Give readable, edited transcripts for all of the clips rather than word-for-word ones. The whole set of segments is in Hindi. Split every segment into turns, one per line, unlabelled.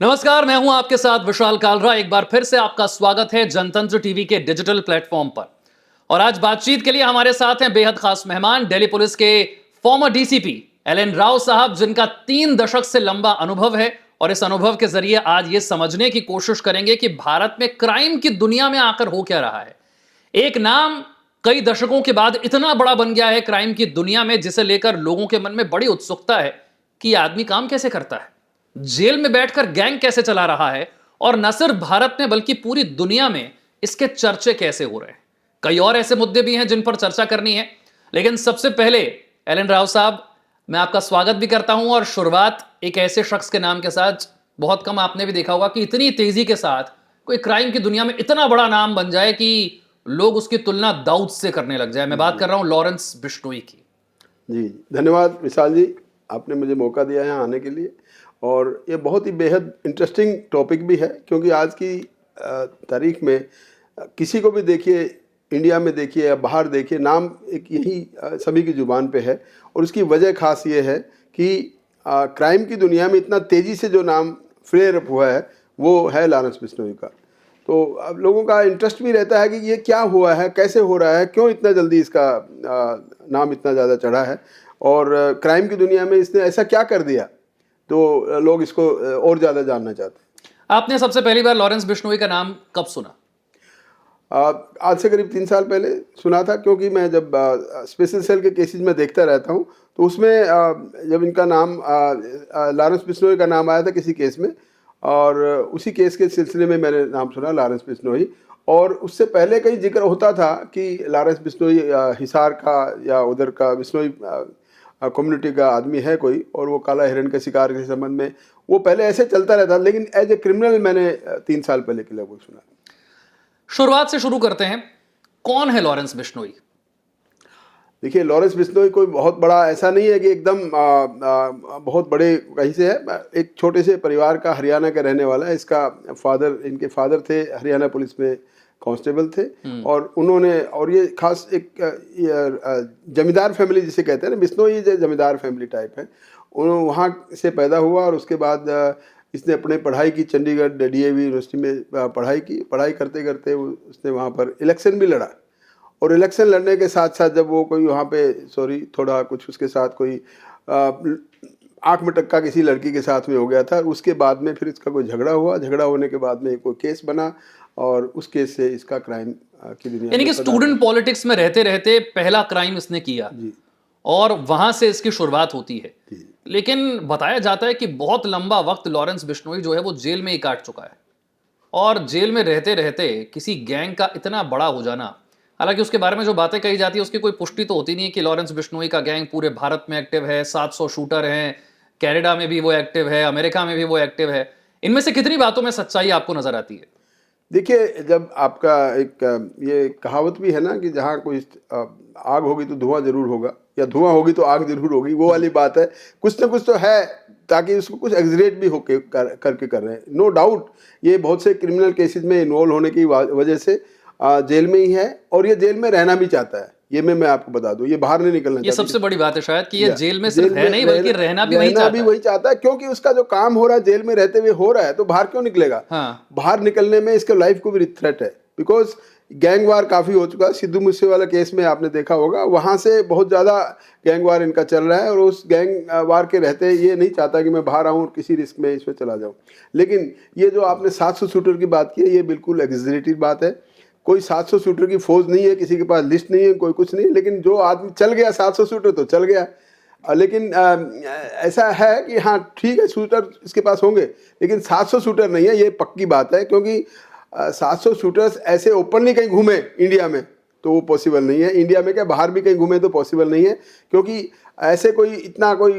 नमस्कार, मैं हूं आपके साथ विशाल कालरा। एक बार फिर से आपका स्वागत है जनतंत्र टीवी के डिजिटल प्लेटफॉर्म पर। और आज बातचीत के लिए हमारे साथ हैं बेहद खास मेहमान, दिल्ली पुलिस के फॉर्मर डीसीपी एल.एन. राव साहब, जिनका 3 दशक से लंबा अनुभव है। और इस अनुभव के जरिए आज ये समझने की कोशिश करेंगे कि भारत में क्राइम की दुनिया में आकर हो क्या रहा है। एक नाम कई दशकों के बाद इतना बड़ा बन गया है क्राइम की दुनिया में, जिसे लेकर लोगों के मन में बड़ी उत्सुकता है कि यह आदमी काम कैसे करता है, जेल में बैठकर गैंग कैसे चला रहा है, और न सिर्फ भारत में बल्कि पूरी दुनिया में इसके चर्चे कैसे हो रहे हैं। कई और ऐसे मुद्दे भी हैं जिन पर चर्चा करनी है, लेकिन सबसे पहले एल.एन. राव साहब, मैं आपका स्वागत भी करता हूं। और शुरुआत एक ऐसे शख्स के नाम के साथ, बहुत कम आपने भी देखा होगा कि इतनी तेजी के साथ कोई क्राइम की दुनिया में इतना बड़ा नाम बन जाए कि लोग उसकी तुलना दाऊद से करने लग जाए। मैं बात कर रहा हूं लॉरेंस बिश्नोई की।
जी, धन्यवाद विशाल जी, आपने मुझे मौका दिया है आने के लिए। और ये बहुत ही बेहद इंटरेस्टिंग टॉपिक भी है, क्योंकि आज की तारीख में किसी को भी देखिए, इंडिया में देखिए या बाहर देखिए, नाम एक यही सभी की ज़ुबान पे है। और उसकी वजह खास ये है कि क्राइम की दुनिया में इतना तेज़ी से जो नाम फ्लेयर अप हुआ है वो है लॉरेंस बिश्नोई का। तो अब लोगों का इंटरेस्ट भी रहता है कि ये क्या हुआ है, कैसे हो रहा है, क्यों इतना जल्दी इसका नाम इतना ज़्यादा चढ़ा है, और क्राइम की दुनिया में इसने ऐसा क्या कर दिया, तो लोग इसको और ज़्यादा जानना चाहते हैं।
आपने सबसे पहली बार लॉरेंस बिश्नोई का नाम कब सुना?
आज से करीब 3 साल पहले सुना था, क्योंकि मैं जब स्पेशल सेल के केसेस में देखता रहता हूँ, तो उसमें जब इनका नाम लॉरेंस बिश्नोई का नाम आया था किसी केस में, और उसी केस के सिलसिले में मैंने नाम सुना लॉरेंस बिश्नोई। और उससे पहले कहीं जिक्र होता था कि लॉरेंस बिश्नोई हिसार का या उधर का बिश्नोई कम्युनिटी का आदमी है कोई, और वो काला हिरण के शिकार के संबंध में वो पहले ऐसे चलता रहता, लेकिन एज ए क्रिमिनल मैंने 3 साल पहले के लगभग सुना।
शुरुआत से शुरू करते हैं, कौन है लॉरेंस बिश्नोई?
देखिए, लॉरेंस बिश्नोई कोई बहुत बड़ा ऐसा नहीं है कि एकदम बहुत बड़े कहीं से है। एक छोटे से परिवार का, हरियाणा का रहने वाला है। इसका फादर, इनके फादर थे हरियाणा पुलिस में कांस्टेबल थे, और उन्होंने, और ये खास एक जमींदार फैमिली जिसे कहते हैं ना, बिश्नोई जमींदार फैमिली टाइप है। उन्होंने वहाँ से पैदा हुआ, और उसके बाद इसने अपने पढ़ाई की, चंडीगढ़ डीएवी यूनिवर्सिटी में पढ़ाई की। पढ़ाई करते करते उसने वहाँ पर इलेक्शन भी लड़ा, और इलेक्शन लड़ने के साथ साथ जब वो कोई वहाँ पे थोड़ा कुछ उसके साथ कोई आँख में टक्का किसी लड़की के साथ में हो गया था। उसके बाद में फिर इसका कोई झगड़ा हुआ, झगड़ा होने के बाद में कोई केस बना, और उस केस से इसका क्राइम की दुनिया,
यानी कि स्टूडेंट पॉलिटिक्स में रहते रहते पहला क्राइम इसने किया
जी,
और वहां से इसकी शुरुआत होती है।
जी।
लेकिन बताया जाता है कि बहुत लंबा वक्त लॉरेंस बिश्नोई जो है वो जेल में ही काट चुका है, और जेल में रहते रहते किसी गैंग का इतना बड़ा हो जाना, हालांकि उसके बारे में जो बातें कही जाती है उसकी कोई पुष्टि तो होती नहीं है कि लॉरेंस बिश्नोई का गैंग पूरे भारत में एक्टिव है, 700 शूटर हैं, कनाडा में भी वो एक्टिव है, अमेरिका में भी वो एक्टिव है। इनमें से कितनी बातों में सच्चाई आपको नजर आती है?
देखिए, जब आपका एक ये कहावत भी है ना कि जहाँ कोई आग होगी तो धुआं जरूर होगा, या धुआं होगी तो आग जरूर होगी, वो वाली बात है। कुछ ना कुछ तो है, ताकि उसको कुछ एग्जरेट भी होके करके कर रहे हैं। नो डाउट ये बहुत से क्रिमिनल केसेस में इन्वॉल्व होने की वजह से जेल में ही है, और ये जेल में रहना भी चाहता है। ये मैं आपको बता दूं, ये बाहर नहीं निकलना
ये
चाहता।
सबसे बड़ी बात है शायद कि ये जेल में सिर्फ
जेल
है
में
नहीं, बल्कि रहना भी
वही चाहता है, क्योंकि उसका जो काम हो रहा है जेल में रहते हुए हो रहा है, तो बाहर क्यों निकलेगा।
हाँ।
बाहर निकलने में इसके लाइफ को भी थ्रेट है, बिकॉज गैंग वार काफ़ी हो चुका है। सिद्धू मूसेवाला केस में आपने देखा होगा, वहाँ से बहुत ज़्यादा गैंग वार इनका चल रहा है, और उस गैंग वार के रहते ये नहीं चाहता कि मैं बाहर आऊँ और किसी रिस्क में इसमें चला जाऊँ। लेकिन ये जो आपने 700 शूटर की बात की है, ये बिल्कुल एग्जैजरेटेड बात है। कोई 700 शूटर की फौज नहीं है, किसी के पास लिस्ट नहीं है, कोई कुछ नहीं। लेकिन जो आदमी चल गया 700 शूटर तो चल गया। लेकिन ऐसा है कि हाँ ठीक है, शूटर इसके पास होंगे, लेकिन 700 शूटर नहीं है, ये पक्की बात है। क्योंकि 700 शूटर्स ऐसे ओपनली कहीं घूमे इंडिया में तो वो पॉसिबल नहीं है। इंडिया में क्या, बाहर भी कहीं घूमे तो पॉसिबल नहीं है, क्योंकि ऐसे कोई इतना कोई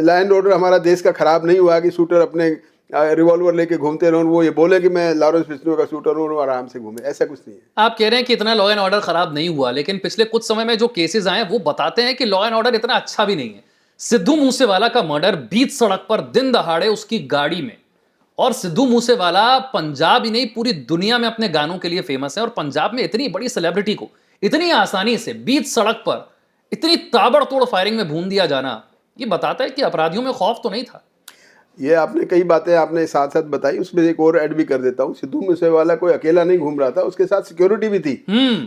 लैंड ऑर्डर हमारा देश का ख़राब नहीं हुआ कि शूटर अपने रिवॉल्वर लेके घूमते रहो, वो ये बोले कि मैं लॉरेंस बिश्नोई का शूटर हूँ, और आराम से घूमे। ऐसा कुछ नहीं है।
आप कह रहे हैं कि इतना लॉ एंड ऑर्डर खराब नहीं हुआ, लेकिन पिछले कुछ समय में जो केसेस आए वो बताते हैं कि लॉ एंड ऑर्डर इतना अच्छा भी नहीं है। सिद्धू मूसेवाला का मर्डर बीच सड़क पर दिन दहाड़े उसकी गाड़ी में, और सिद्धू मूसेवाला पंजाब ही नहीं पूरी दुनिया में अपने गानों के लिए फेमस है, और पंजाब में इतनी बड़ी सेलिब्रिटी को इतनी आसानी से बीच सड़क पर इतनी ताबड़तोड़ फायरिंग में भून दिया जाना, ये बताता है कि अपराधियों में खौफ तो नहीं था।
ये आपने कई बातें आपने साथ साथ बताई, उसमें एक और ऐड भी कर देता हूँ। सिद्धू मूसेवाला कोई अकेला नहीं घूम रहा था, उसके साथ सिक्योरिटी भी थी।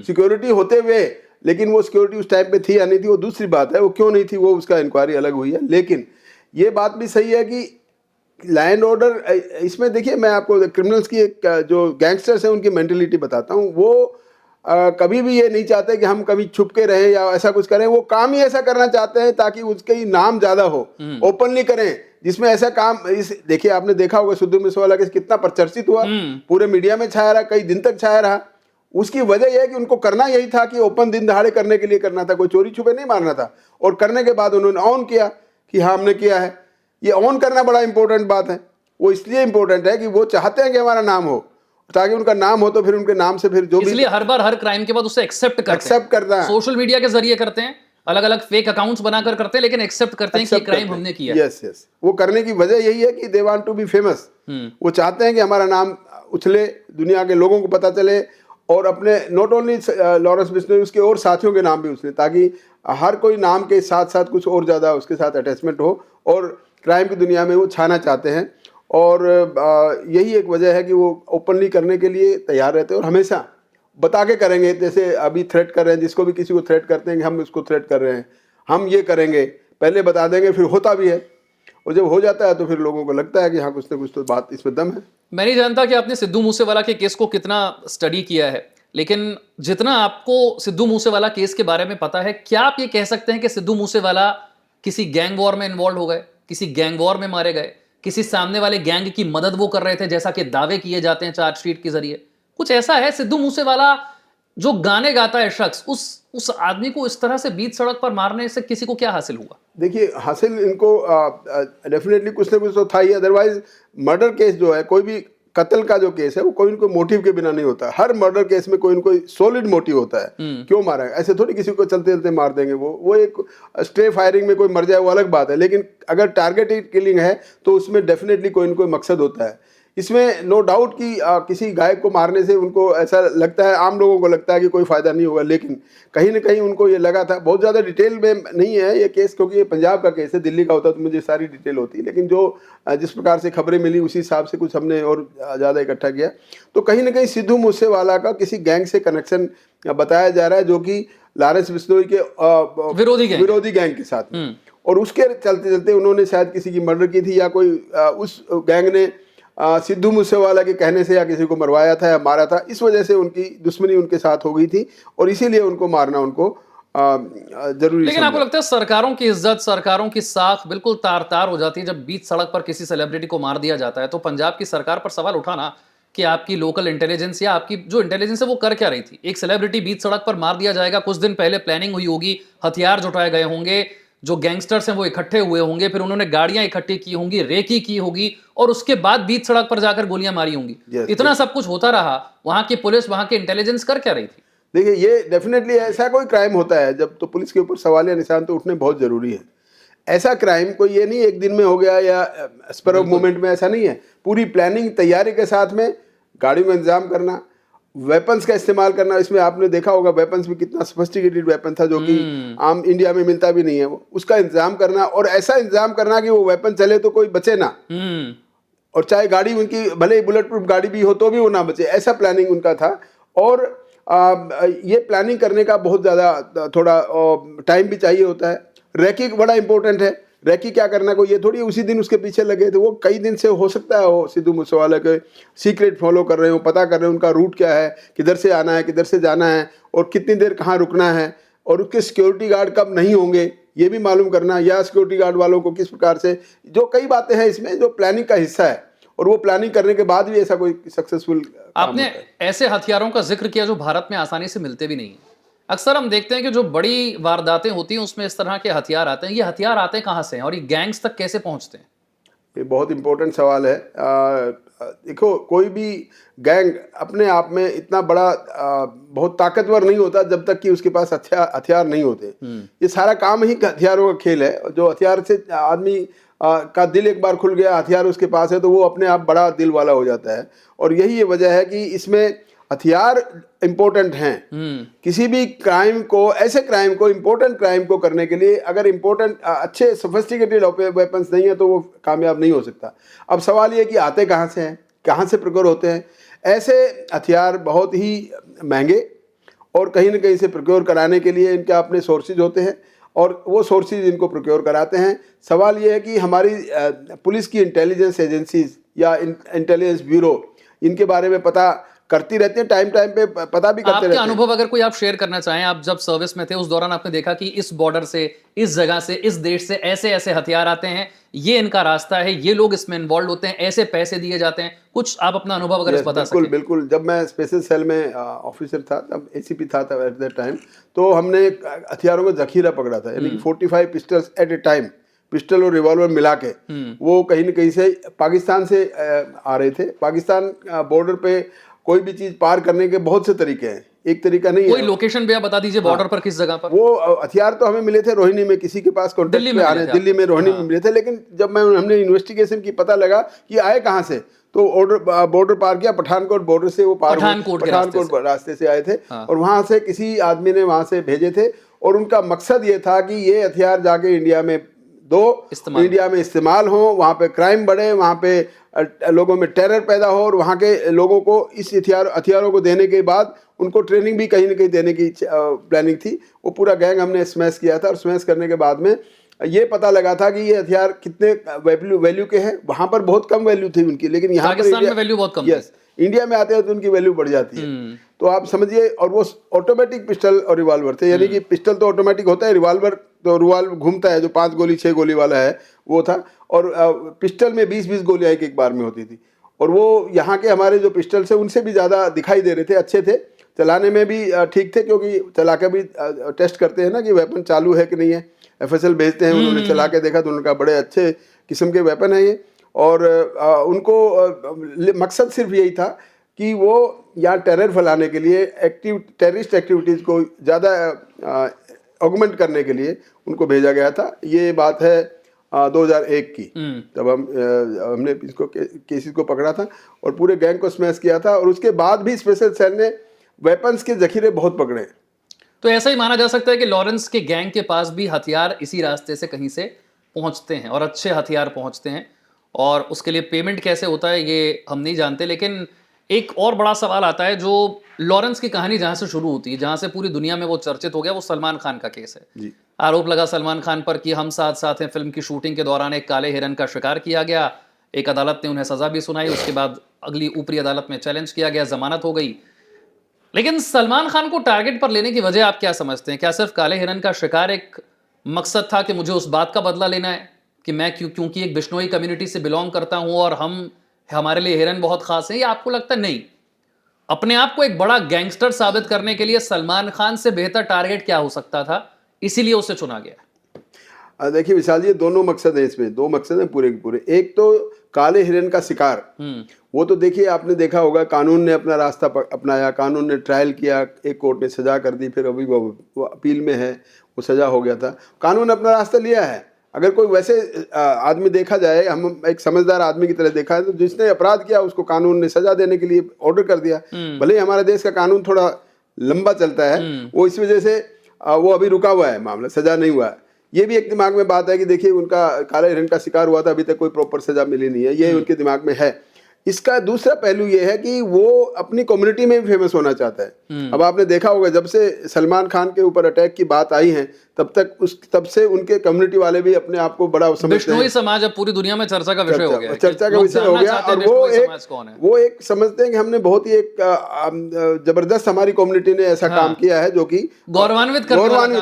सिक्योरिटी होते हुए, लेकिन वो सिक्योरिटी उस टाइम पे थी या नहीं थी वो दूसरी बात है, वो क्यों नहीं थी वो उसका इंक्वायरी अलग हुई है। लेकिन ये बात भी सही है कि लैंड ऑर्डर, इसमें देखिए मैं आपको क्रिमिनल्स की एक जो गैंगस्टर्स हैं उनकी मेंटेलिटी बताता हूँ। वो कभी भी ये नहीं चाहते कि हम कभी छुप के रहें या ऐसा कुछ करें, वो काम ही ऐसा करना चाहते हैं ताकि उसके ही नाम ज्यादा हो, ओपनली करें जिसमें ऐसा काम। इस देखिए आपने देखा होगा सिद्धू मूसेवाला के कितना प्रचर्चित हुआ, पूरे मीडिया में छाया रहा, कई दिन तक छाया रहा। उसकी वजह यह है कि उनको करना यही था कि ओपन दिन दहाड़े करने के लिए करना था, कोई चोरी छुपे नहीं मारना था। और करने के बाद उन्होंने ऑन किया कि हाँ हमने किया है। ये ऑन करना बड़ा इंपॉर्टेंट बात है। वो इसलिए इंपॉर्टेंट है कि वो चाहते हैं कि हमारा नाम हो, ताकि उनका नाम हो तो फिर उनके नाम से फिर जो भी,
इसलिए हर बार हर क्राइम के बाद उसे एक्सेप्ट
करना है।
सोशल मीडिया के जरिए करते हैं, अलग अलग फेक अकाउंट्स बनाकर करते हैं, लेकिन एक्सेप्ट करते हैं कि क्राइम हमने किया।
यस, वो करने की वजह यही है कि they want to be famous. वो चाहते हैं कि हमारा नाम उछले, दुनिया के लोगों को पता चले, और अपने नॉट ओनली लॉरेंस बिश्नोई, उसके और साथियों के नाम भी उछले, ताकि हर कोई नाम के साथ साथ कुछ और ज़्यादा उसके साथ अटैचमेंट हो, और क्राइम की दुनिया में वो छाना चाहते हैं। और यही एक वजह है कि वो ओपनली करने के लिए तैयार रहते हैं और हमेशा बता के करेंगे। जैसे अभी थ्रेट कर रहे हैं, जिसको भी किसी को थ्रेट करते हैं कि हम उसको थ्रेट कर रहे हैं, हम ये करेंगे, पहले बता देंगे, फिर होता भी है। और जब हो जाता है तो फिर लोगों को लगता है कि हाँ कुछ ना कुछ तो बात इसमें दम है।
मैं नहीं जानता कि आपने सिद्धू मूसेवाला के केस को कितना स्टडी किया है, लेकिन जितना आपको सिद्धू मूसेवाला केस के बारे में पता है, क्या आप ये कह सकते हैं कि सिद्धू मूसेवाला किसी गैंग वॉर में इन्वॉल्व हो गए, किसी गैंग वॉर में मारे गए, किसी सामने वाले गैंग की मदद वो कर रहे थे जैसा कि दावे किए जाते हैं चार्जशीट के जरिए? कुछ ऐसा है? सिद्धू मूसेवाला जो गाने गाता है शख्स, उस आदमी को इस तरह से बीच सड़क पर मारने से किसी को क्या हासिल हुआ?
देखिए, हासिल इनको डेफिनेटली कुछ ना कुछ तो था ही। अदरवाइज मर्डर केस जो है, कोई भी कत्ल का जो केस है, वो कोई इनको मोटिव के बिना नहीं होता। हर मर्डर केस में कोई इनको सॉलिड मोटिव होता है, क्यों मारा है। ऐसे थोड़ी किसी को चलते चलते मार देंगे। वो एक स्ट्रे फायरिंग में कोई मर जाए वो अलग बात है, लेकिन अगर टारगेटेड किलिंग है तो उसमें डेफिनेटली कोई न कोई मकसद होता है। इसमें नो डाउट कि किसी गायक को मारने से उनको ऐसा लगता है, आम लोगों को लगता है कि कोई फ़ायदा नहीं होगा, लेकिन कहीं ना कहीं उनको ये लगा था। बहुत ज़्यादा डिटेल में नहीं है ये केस, क्योंकि ये पंजाब का केस है, दिल्ली का होता तो मुझे सारी डिटेल होती, लेकिन जो जिस प्रकार से खबरें मिली उसी हिसाब से कुछ हमने और ज़्यादा इकट्ठा किया। तो कहीं ना कहीं सिद्धू मूसेवाला का किसी गैंग से कनेक्शन बताया जा रहा है, जो कि लॉरेंस बिश्नोई के विरोधी गैंग के साथ में। और उसके चलते चलते उन्होंने शायद किसी की मर्डर की थी, या कोई उस गैंग ने सिद्धू मूसेवाला के कहने से या किसी को मरवाया था या मारा था। इस वजह से उनकी दुश्मनी उनके साथ हो गई थी, और इसीलिए उनको मारना उनको जरूरी।
लेकिन आपको लगता है सरकारों की इज्जत, सरकारों की साख बिल्कुल तार तार हो जाती है जब बीच सड़क पर किसी सेलिब्रिटी को मार दिया जाता है? तो पंजाब की सरकार पर सवाल उठाना कि आपकी लोकल इंटेलिजेंस या आपकी जो इंटेलिजेंस है वो कर क्या रही थी? एक सेलिब्रिटी बीच सड़क पर मार दिया जाएगा, कुछ दिन पहले प्लानिंग हुई होगी, हथियार जुटाए गए होंगे, जो गैंगस्टर्स हैं वो इकट्ठे हुए होंगे, फिर उन्होंने गाड़ियां इकट्ठी की होंगी, रेकी की होगी, और उसके बाद बीच सड़क पर जाकर गोलियां मारी होंगी। इतना सब कुछ होता रहा, वहां की पुलिस, वहां की इंटेलिजेंस कर क्या रही थी?
देखिए, ये डेफिनेटली ऐसा कोई क्राइम होता है जब, तो पुलिस के ऊपर सवालिया निशान तो उठने बहुत जरूरी है। ऐसा क्राइम कोई ये नहीं एक दिन में हो गया या स्पर ऑफ मोमेंट में, ऐसा नहीं है। पूरी प्लानिंग तैयारी के साथ में गाड़ियों का इंतजाम करना, वेपन्स का इस्तेमाल करना। इसमें आपने देखा होगा वेपन्स भी कितना सोफिस्टिकेटेड वेपन था, जो कि आम इंडिया में मिलता भी नहीं है। वो उसका इंतजाम करना, और ऐसा इंतजाम करना कि वो वेपन चले तो कोई बचे ना, और चाहे गाड़ी उनकी भले ही बुलेट प्रूफ गाड़ी भी हो तो भी वो ना बचे, ऐसा प्लानिंग उनका था। और ये प्लानिंग करने का बहुत ज़्यादा थोड़ा टाइम भी चाहिए होता है। रैकिंग बड़ा इंपॉर्टेंट है। रैकी क्या करना, को ये थोड़ी उसी दिन उसके पीछे लगे थे। वो कई दिन से हो सकता है वो सिद्धू मूसेवाला के सीक्रेट फॉलो कर रहे हो, पता कर रहे हैं उनका रूट क्या है, किधर से आना है, किधर से जाना है, और कितनी देर कहाँ रुकना है, और उसके सिक्योरिटी गार्ड कब नहीं होंगे ये भी मालूम करना, या सिक्योरिटी गार्ड वालों को किस प्रकार से, जो कई बातें हैं इसमें जो प्लानिंग का हिस्सा है। और वो प्लानिंग करने के बाद भी ऐसा कोई सक्सेसफुल।
आपने ऐसे हथियारों का जिक्र किया जो भारत में आसानी से मिलते भी नहीं है। अक्सर हम देखते हैं कि जो बड़ी वारदातें होती हैं उसमें इस तरह के हथियार आते हैं। ये हथियार आते कहाँ से हैं और ये गैंग्स तक कैसे पहुंचते हैं?
ये बहुत इंपॉर्टेंट सवाल है। देखो, कोई भी गैंग अपने आप में इतना बड़ा बहुत ताकतवर नहीं होता जब तक कि उसके पास हथियार नहीं होते। ये सारा काम ही हथियारों का खेल है। जो हथियार से आदमी का दिल एक बार खुल गया, हथियार उसके पास है, तो वो अपने आप बड़ा दिल वाला हो जाता है। और यही ये वजह है कि इसमें हथियार इंपॉर्टेंट हैं। किसी भी क्राइम को, ऐसे क्राइम को, इंपॉर्टेंट क्राइम को करने के लिए अगर इंपॉर्टेंट अच्छे सोफिस्टिकेटेड वेपन्स नहीं है तो वो कामयाब नहीं हो सकता। अब सवाल ये कि आते कहाँ से हैं, कहाँ से प्रोक्योर होते हैं। ऐसे हथियार बहुत ही महंगे और कहीं ना कहीं से प्रोक्योर कराने के लिए इनके अपने सोर्सेज होते हैं और वो सोर्सेज इनको प्रोक्योर कराते हैं। सवाल ये है कि हमारी पुलिस की इंटेलिजेंस एजेंसीज या इंटेलिजेंस ब्यूरो इनके बारे में पता करती रहती है, टाइम टाइम पे पता भी करते रहते हैं।
आपके अनुभव अगर कोई आप शेयर करना चाहें, आप जब सर्विस में थे उस दौरान आपने देखा कि इस बॉर्डर से, इस जगह से, इस देश से ऐसे ऐसे हथियार आते हैं, ये इनका रास्ता है, ये लोग इसमें इन्वॉल्व होते हैं, ऐसे पैसे दिए जाते हैं, कुछ आप अपना अनुभव अगर बता
बिल्कुल
सकें।
बिल्कुल। जब मैं स्पेशल सेल में ऑफिसर था, तब एसीपी था एट दैट टाइम, तो हमने हथियारों का जखीरा पकड़ा था, यानी 45 pistols at a time, pistol और रिवॉल्वर मिला के। वो कहीं न कहीं से पाकिस्तान से आ रहे थे। पाकिस्तान बॉर्डर पे कोई भी चीज पार करने के बहुत से तरीके हैं, एक तरीका नहीं है।
कोई लोकेशन भी आप बता दीजिए बॉर्डर पर किस जगह पर।
वो हथियार तो हमें मिले थे रोहिणी में, किसी के पास कॉन्टेक्ट पे आ रहे, दिल्ली में रोहिणी में मिले थे। लेकिन जब हमने इन्वेस्टिगेशन की, पता लगा कि आए कहाँ से, तो बॉर्डर पार किया, पठानकोट बॉर्डर से वो पार, पठानकोट रास्ते से आए थे और वहां से किसी आदमी ने वहां से भेजे थे और उनका मकसद ये था कि ये हथियार जाके इंडिया में इंडिया में इस्तेमाल हो, वहाँ पे क्राइम बढ़े, वहाँ पे लोगों में टेरर पैदा हो और वहाँ के लोगों को इस हथियारों को देने के बाद उनको ट्रेनिंग भी कहीं ना कहीं देने की प्लानिंग थी। वो पूरा गैंग हमने स्मैश किया था और स्मैश करने के बाद में ये पता लगा था कि ये हथियार कितने वैल्यू के हैं। वहाँ पर बहुत कम वैल्यू थी उनकी, लेकिन यहाँ पर
वैल्यू बहुत कम।
यस, इंडिया में आते हैं तो उनकी वैल्यू बढ़ जाती है। तो आप समझिए, और वो ऑटोमेटिक पिस्टल और रिवॉल्वर थे, यानी कि पिस्टल तो ऑटोमेटिक होता है, रिवॉल्वर तो रिवॉल्वर घूमता है, जो 5 गोली 6 गोली वाला है वो था, और पिस्टल में 20-20 गोलियां एक बार में होती थी। और वो यहाँ के हमारे जो पिस्टल से उनसे भी ज़्यादा दिखाई दे रहे थे, अच्छे थे, चलाने में भी ठीक थे, क्योंकि चला के भी टेस्ट करते हैं ना कि वेपन चालू है कि नहीं है। FSL भेजते हैं, उन्होंने चला के देखा तो उनका बड़े अच्छे किस्म के वेपन है ये। और उनको मकसद सिर्फ यही था कि वो यहाँ टेरर फैलाने के लिए, टेररिस्ट एक्टिविटीज़ को ज़्यादा ऑगमेंट करने के लिए उनको भेजा गया था। ये बात है 2001 की, तब हमने इसको केसेस को पकड़ा था और पूरे गैंग को स्मैश किया था। और उसके बाद भी स्पेशल सेल ने वेपन्स के जखीरे बहुत पकड़े।
तो ऐसा ही माना जा सकता है कि लॉरेंस के गैंग के पास भी हथियार इसी रास्ते से कहीं से पहुंचते हैं और अच्छे हथियार पहुंचते हैं, और उसके लिए पेमेंट कैसे होता है ये हम नहीं जानते। लेकिन एक और बड़ा सवाल आता है, जो लॉरेंस की कहानी जहां से शुरू होती है, जहां से पूरी दुनिया में वो चर्चित हो गया, वो सलमान खान का केस है
जी।
आरोप लगा सलमान खान पर कि हम साथ साथ हैं फिल्म की शूटिंग के दौरान एक काले हिरन का शिकार किया गया। एक अदालत ने उन्हें सजा भी सुनाई, उसके बाद अगली ऊपरी अदालत में चैलेंज किया गया, जमानत हो गई। लेकिन सलमान खान को टारगेट पर लेने की वजह आप क्या समझते हैं? क्या सिर्फ काले हिरन का शिकार एक मकसद था कि मुझे उस बात का बदला लेना है कि मैं क्योंकि एक बिश्नोई कम्युनिटी से बिलोंग करता हूं और हमारे लिए हिरन बहुत खास है? या आपको लगता है नहीं, अपने आप को एक बड़ा गैंगस्टर साबित करने के लिए सलमान खान से बेहतर टारगेट क्या हो सकता था, इसीलिए उसे चुना गया?
देखिए विशाल जी, दोनों मकसद है इसमें, 2 मकसद हैं पूरे के पूरे। एक तो काले हिरन का शिकार, वो तो देखिए आपने देखा होगा, कानून ने अपना रास्ता अपनाया, कानून ने ट्रायल किया, एक कोर्ट ने सजा कर दी, फिर अभी वो अपील में है, वो सजा हो गया था। कानून ने अपना रास्ता लिया है। अगर कोई वैसे आदमी देखा जाए, हम एक समझदार आदमी की तरह देखा है, तो जिसने अपराध किया उसको कानून ने सजा देने के लिए ऑर्डर कर दिया। भले ही हमारे देश का कानून थोड़ा लंबा चलता है, वो इस वजह से वो अभी रुका हुआ है मामला, सजा नहीं हुआ है। ये भी एक दिमाग में बात है कि देखिए उनका काले हिरन का शिकार हुआ था, अभी तक कोई प्रॉपर सजा मिली नहीं है, ये उनके दिमाग में है। इसका दूसरा पहलू ये है कि वो अपनी कम्युनिटी में भी फेमस होना चाहता है। अब आपने देखा होगा, जब से सलमान खान के ऊपर अटैक की बात आई है, तब से उनके कम्युनिटी वाले भी अपने आप को बड़ा समझते हैं।
बिश्नोई समाज अब पूरी दुनिया में चर्चा का विषय हो गया,
चर्चा का विषय हो गया। और वो एक समझते हैं कि हमने बहुत ही एक जबरदस्त, हमारी कम्युनिटी ने ऐसा काम किया है जो कि
गौरवान्वित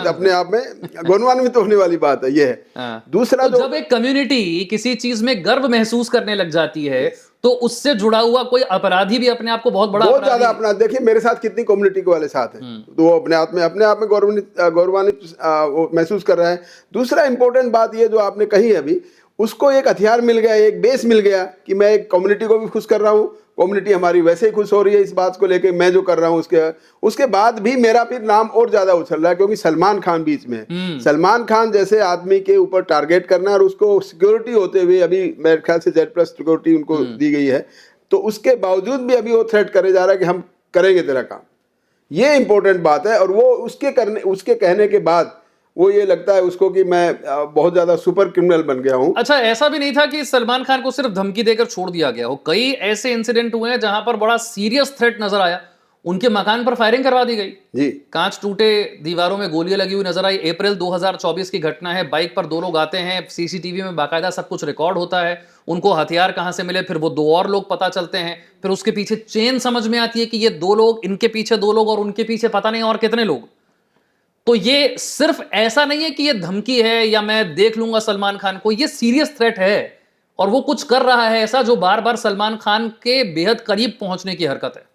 अपने आप में गौरवान्वित होने वाली बात है, ये है। दूसरा,
जब एक कम्युनिटी किसी चीज में गर्व महसूस करने लग जाती है, तो उससे जुड़ा हुआ कोई अपराधी भी अपने आप को बहुत
ज्यादा अपना, देखिए मेरे साथ कितनी कम्युनिटी के वाले साथ हैं, तो वो अपने आप में गौरवान्वित महसूस कर रहा है। दूसरा इंपॉर्टेंट बात ये जो आपने कही है अभी, उसको एक हथियार मिल गया, एक बेस मिल गया कि मैं एक कम्युनिटी को भी खुश कर रहा हूँ, कम्युनिटी हमारी वैसे ही खुश हो रही है इस बात को लेके, मैं जो कर रहा हूँ उसके बाद भी मेरा फिर नाम और ज्यादा उछल रहा है, क्योंकि सलमान खान बीच में है। सलमान खान जैसे आदमी के ऊपर टारगेट करना, और उसको सिक्योरिटी होते हुए, अभी मेरे ख्याल से Z+ सिक्योरिटी उनको दी गई है, तो उसके बावजूद भी अभी वो थ्रेट करे जा रहा है कि हम करेंगे तेरा काम। ये इंपॉर्टेंट बात है। और वो उसके कहने के बाद वो ये लगता है उसको कि मैं बहुत ज्यादा सुपर क्रिमिनल बन गया हूं।
अच्छा, ऐसा भी नहीं था कि सलमान खान को सिर्फ धमकी देकर छोड़ दिया गया हो। कई ऐसे इंसिडेंट हुए हैं जहां पर बड़ा सीरियस थ्रेट नजर आया, उनके मकान पर फायरिंग करवा दी गई,
जी,
कांच टूटे, दीवारों में गोलियां लगी हुई नजर आई। अप्रैल 2024 की घटना है, बाइक पर दो लोग आते हैं, सीसीटीवी में बाकायदा सब कुछ रिकॉर्ड होता है, उनको हथियार कहां से मिले, फिर वो दो और लोग पता चलते हैं, फिर उसके पीछे चेन समझ में आती है कि ये दो लोग, इनके पीछे दो लोग और उनके पीछे पता नहीं और कितने लोग। तो ये सिर्फ ऐसा नहीं है कि ये धमकी है या मैं देख लूंगा सलमान खान को, ये सीरियस थ्रेट है और वो कुछ कर रहा है ऐसा जो बार बार सलमान खान के बेहद करीब पहुंचने की हरकत है।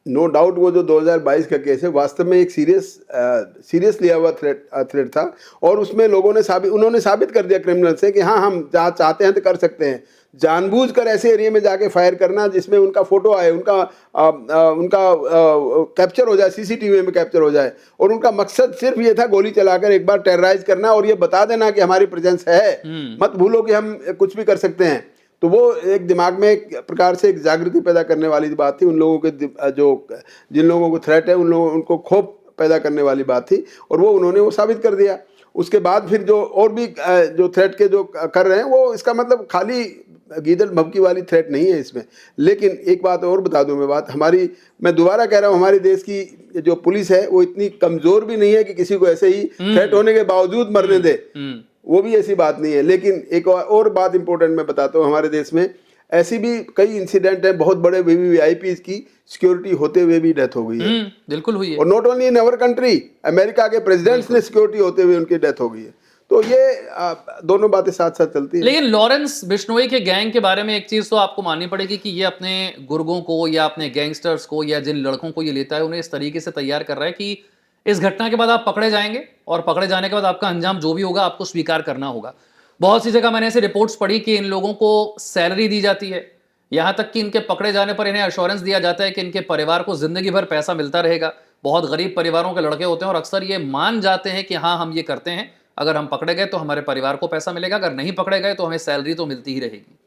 नो डाउट वो जो 2022 का केस है वास्तव में एक सीरियस लिया हुआ थ्रेट था। और उसमें लोगों ने उन्होंने साबित कर दिया क्रिमिनल से कि हाँ, हम जहाँ चाहते हैं तो कर सकते हैं। जानबूझकर ऐसे एरिया में जाके फायर करना जिसमें उनका फोटो आए, उनका कैप्चर हो जाए, सीसीटीवी में कैप्चर हो जाए, और उनका मकसद सिर्फ ये था गोली चलाकर एक बार टेरराइज करना और ये बता देना कि हमारी प्रेजेंस है, मत भूलो कि हम कुछ भी कर सकते हैं। तो वो एक दिमाग में एक प्रकार से एक जागृति पैदा करने वाली बात थी। उन लोगों के जिन लोगों को थ्रेट है उनको खौफ पैदा करने वाली बात थी, और वो उन्होंने वो साबित कर दिया। उसके बाद फिर जो और भी जो थ्रेट के जो कर रहे हैं, वो इसका मतलब खाली गीदड़ भभकी वाली थ्रेट नहीं है इसमें। लेकिन एक बात और बता दूं मैं दोबारा कह रहा हूं, हमारी देश की जो पुलिस है वो इतनी कमजोर भी नहीं है कि किसी को ऐसे ही थ्रेट होने के बावजूद मरने दे, वो भी ऐसी बात नहीं है। लेकिन एक और बात इंपॉर्टेंट मैं बताता हूँ, हमारे देश में ऐसी भी कई इंसिडेंट हैं, बहुत बड़े वीवीआईपी की सिक्योरिटी होते हुए भी डेथ हो गई है।
बिल्कुल हुई है।
और not only in our country, America के प्रेसिडेंट्स ने सिक्योरिटी होते हुए उनकी डेथ हो गई है। तो ये दोनों बातें साथ साथ चलती है।
लेकिन लॉरेंस बिश्नोई के गैंग के बारे में एक चीज तो आपको माननी पड़ेगी कि ये अपने गुर्गों को या अपने गैंगस्टर्स को या जिन लड़कों को ये लेता है उन्हें इस तरीके से तैयार कर रहा है कि इस घटना के बाद आप पकड़े जाएंगे और पकड़े जाने के बाद आपका अंजाम जो भी होगा आपको स्वीकार करना होगा। बहुत सी जगह मैंने ऐसे रिपोर्ट्स पढ़ी कि इन लोगों को सैलरी दी जाती है, यहां तक कि इनके पकड़े जाने पर इन्हें एश्योरेंस दिया जाता है कि इनके परिवार को जिंदगी भर पैसा मिलता रहेगा। बहुत गरीब परिवारों के लड़के होते हैं और अक्सर ये मान जाते हैं कि हाँ, हम ये करते हैं, अगर हम पकड़े गए तो हमारे परिवार को पैसा मिलेगा, अगर नहीं पकड़े गए तो हमें सैलरी तो मिलती ही रहेगी।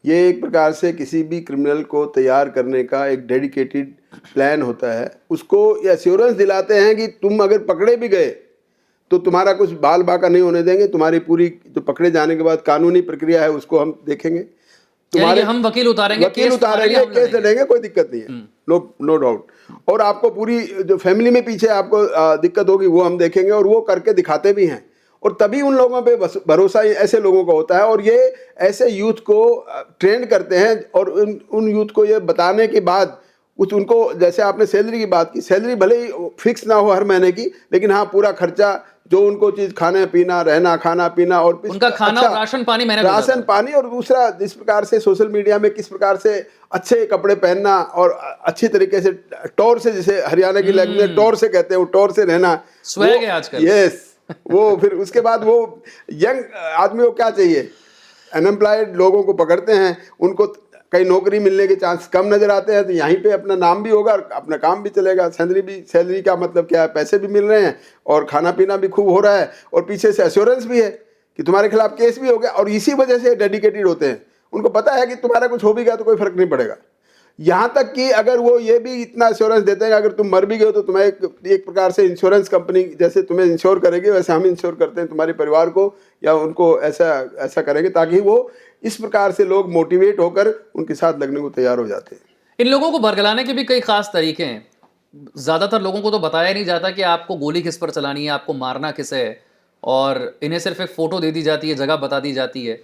ये एक प्रकार से किसी भी क्रिमिनल को तैयार करने का एक डेडिकेटेड प्लान होता है। उसको ये एश्योरेंस दिलाते हैं कि तुम अगर पकड़े भी गए तो तुम्हारा कुछ बाल बाका नहीं होने देंगे, तुम्हारी पूरी जो पकड़े जाने के बाद कानूनी प्रक्रिया है उसको हम देखेंगे,
तुम्हारे हम वकील उतारेंगे,
केस लड़ेंगे, कोई दिक्कत नहीं है, नो डाउट। और आपको पूरी जो फैमिली में पीछे आपको दिक्कत होगी वो हम देखेंगे, और वो करके दिखाते भी हैं। और तभी उन लोगों पे भरोसा ऐसे लोगों का होता है, और ये ऐसे यूथ को ट्रेन करते हैं। और उन यूथ को ये बताने के बाद उनको, जैसे आपने सैलरी की बात की, सैलरी भले ही फिक्स ना हो हर महीने की, लेकिन हाँ, पूरा खर्चा जो उनको चीज खाने पीना, रहना, खाना पीना और
उनका खाना और राशन पानी,
और दूसरा जिस प्रकार से सोशल मीडिया में किस प्रकार से अच्छे कपड़े पहनना और अच्छी तरीके से टौर से, जैसे हरियाणा की लैंग्वेज में टौर से कहते हैं, वो टौर से रहना,
स्वैग है आजकल।
यस, वो फिर उसके बाद वो यंग आदमी को क्या चाहिए, अनएम्प्लॉयड लोगों को पकड़ते हैं, उनको कहीं नौकरी मिलने के चांस कम नजर आते हैं, तो यहीं पे अपना नाम भी होगा और अपना काम भी चलेगा। सैलरी का मतलब क्या है, पैसे भी मिल रहे हैं और खाना पीना भी खूब हो रहा है, और पीछे से एश्योरेंस भी है कि तुम्हारे खिलाफ केस भी हो गया। और इसी वजह से डेडिकेटेड होते हैं, उनको पता है कि तुम्हारा कुछ हो भी गया तो कोई फर्क नहीं पड़ेगा। यहाँ तक कि अगर वो ये भी इतना एश्योरेंस देते हैं, अगर तुम मर भी गए तो तुम्हें एक प्रकार से इंश्योरेंस कंपनी जैसे तुम्हें इंश्योर करेगी, वैसे हम इंश्योर करते हैं तुम्हारे परिवार को, या उनको ऐसा करेंगे, ताकि वो इस प्रकार से लोग मोटिवेट होकर उनके साथ लगने को तैयार हो जाते हैं।
इन लोगों को बरगलाने के भी कई खास तरीके हैं। ज्यादातर लोगों को तो बताया नहीं जाता कि आपको गोली किस पर चलानी है, आपको मारना किसे है, और इन्हें सिर्फ एक फोटो दे दी जाती है, जगह बता दी जाती है,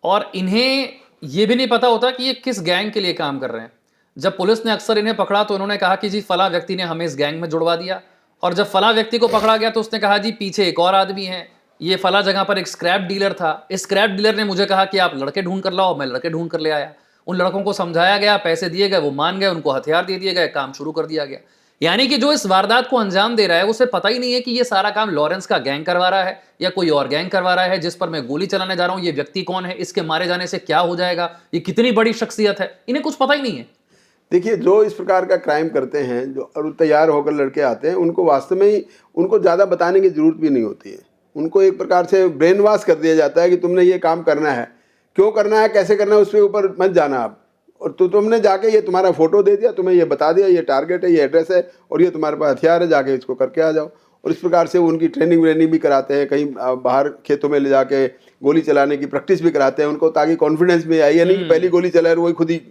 और इन्हें यह भी नहीं पता होता कि ये किस गैंग के लिए काम कर रहे हैं। जब पुलिस ने अक्सर इन्हें पकड़ा तो इन्होंने कहा कि जी फला व्यक्ति ने हमें इस गैंग में जुड़वा दिया, और जब फला व्यक्ति को पकड़ा गया तो उसने कहा जी पीछे एक और आदमी है, ये फला जगह पर एक स्क्रैप डीलर था, इस स्क्रैप डीलर ने मुझे कहा कि आप लड़के ढूंढ कर लाओ, मैं लड़के ढूंढ कर ले आया। उन लड़कों को समझाया गया, पैसे दिए गए, वो मान गए, उनको हथियार दे दिए गए, काम शुरू कर दिया गया। यानी कि जो इस वारदात को अंजाम दे रहा है उसे पता ही नहीं है कि ये सारा काम लॉरेंस का गैंग करवा रहा है या कोई और गैंग करवा रहा है जिस पर मैं गोली चलाने जा रहा हूं। ये व्यक्ति कौन है, इसके मारे जाने से क्या हो जाएगा, ये कितनी बड़ी शख्सियत है, इन्हें कुछ पता ही नहीं है।
देखिए, जो इस प्रकार का क्राइम करते हैं, जो और तैयार होकर लड़के आते हैं, उनको वास्तव में ही उनको ज़्यादा बताने की जरूरत भी नहीं होती है। उनको एक प्रकार से ब्रेन वॉश कर दिया जाता है कि तुमने ये काम करना है, क्यों करना है, कैसे करना है, उसके ऊपर मत जाना आप, और तो तुमने जाके ये तुम्हारा फोटो दे दिया, तुम्हें ये बता दिया ये टारगेट है, ये एड्रेस है और ये तुम्हारे पास हथियार है, जाके इसको करके आ जाओ। और इस प्रकार से उनकी ट्रेनिंग व्रेनिंग भी कराते हैं, कहीं बाहर खेतों में ले जाके गोली चलाने की प्रैक्टिस भी कराते हैं उनको, ताकि कॉन्फिडेंस में आए। ये नहीं कि पहली गोली चलाए और वही खुद ही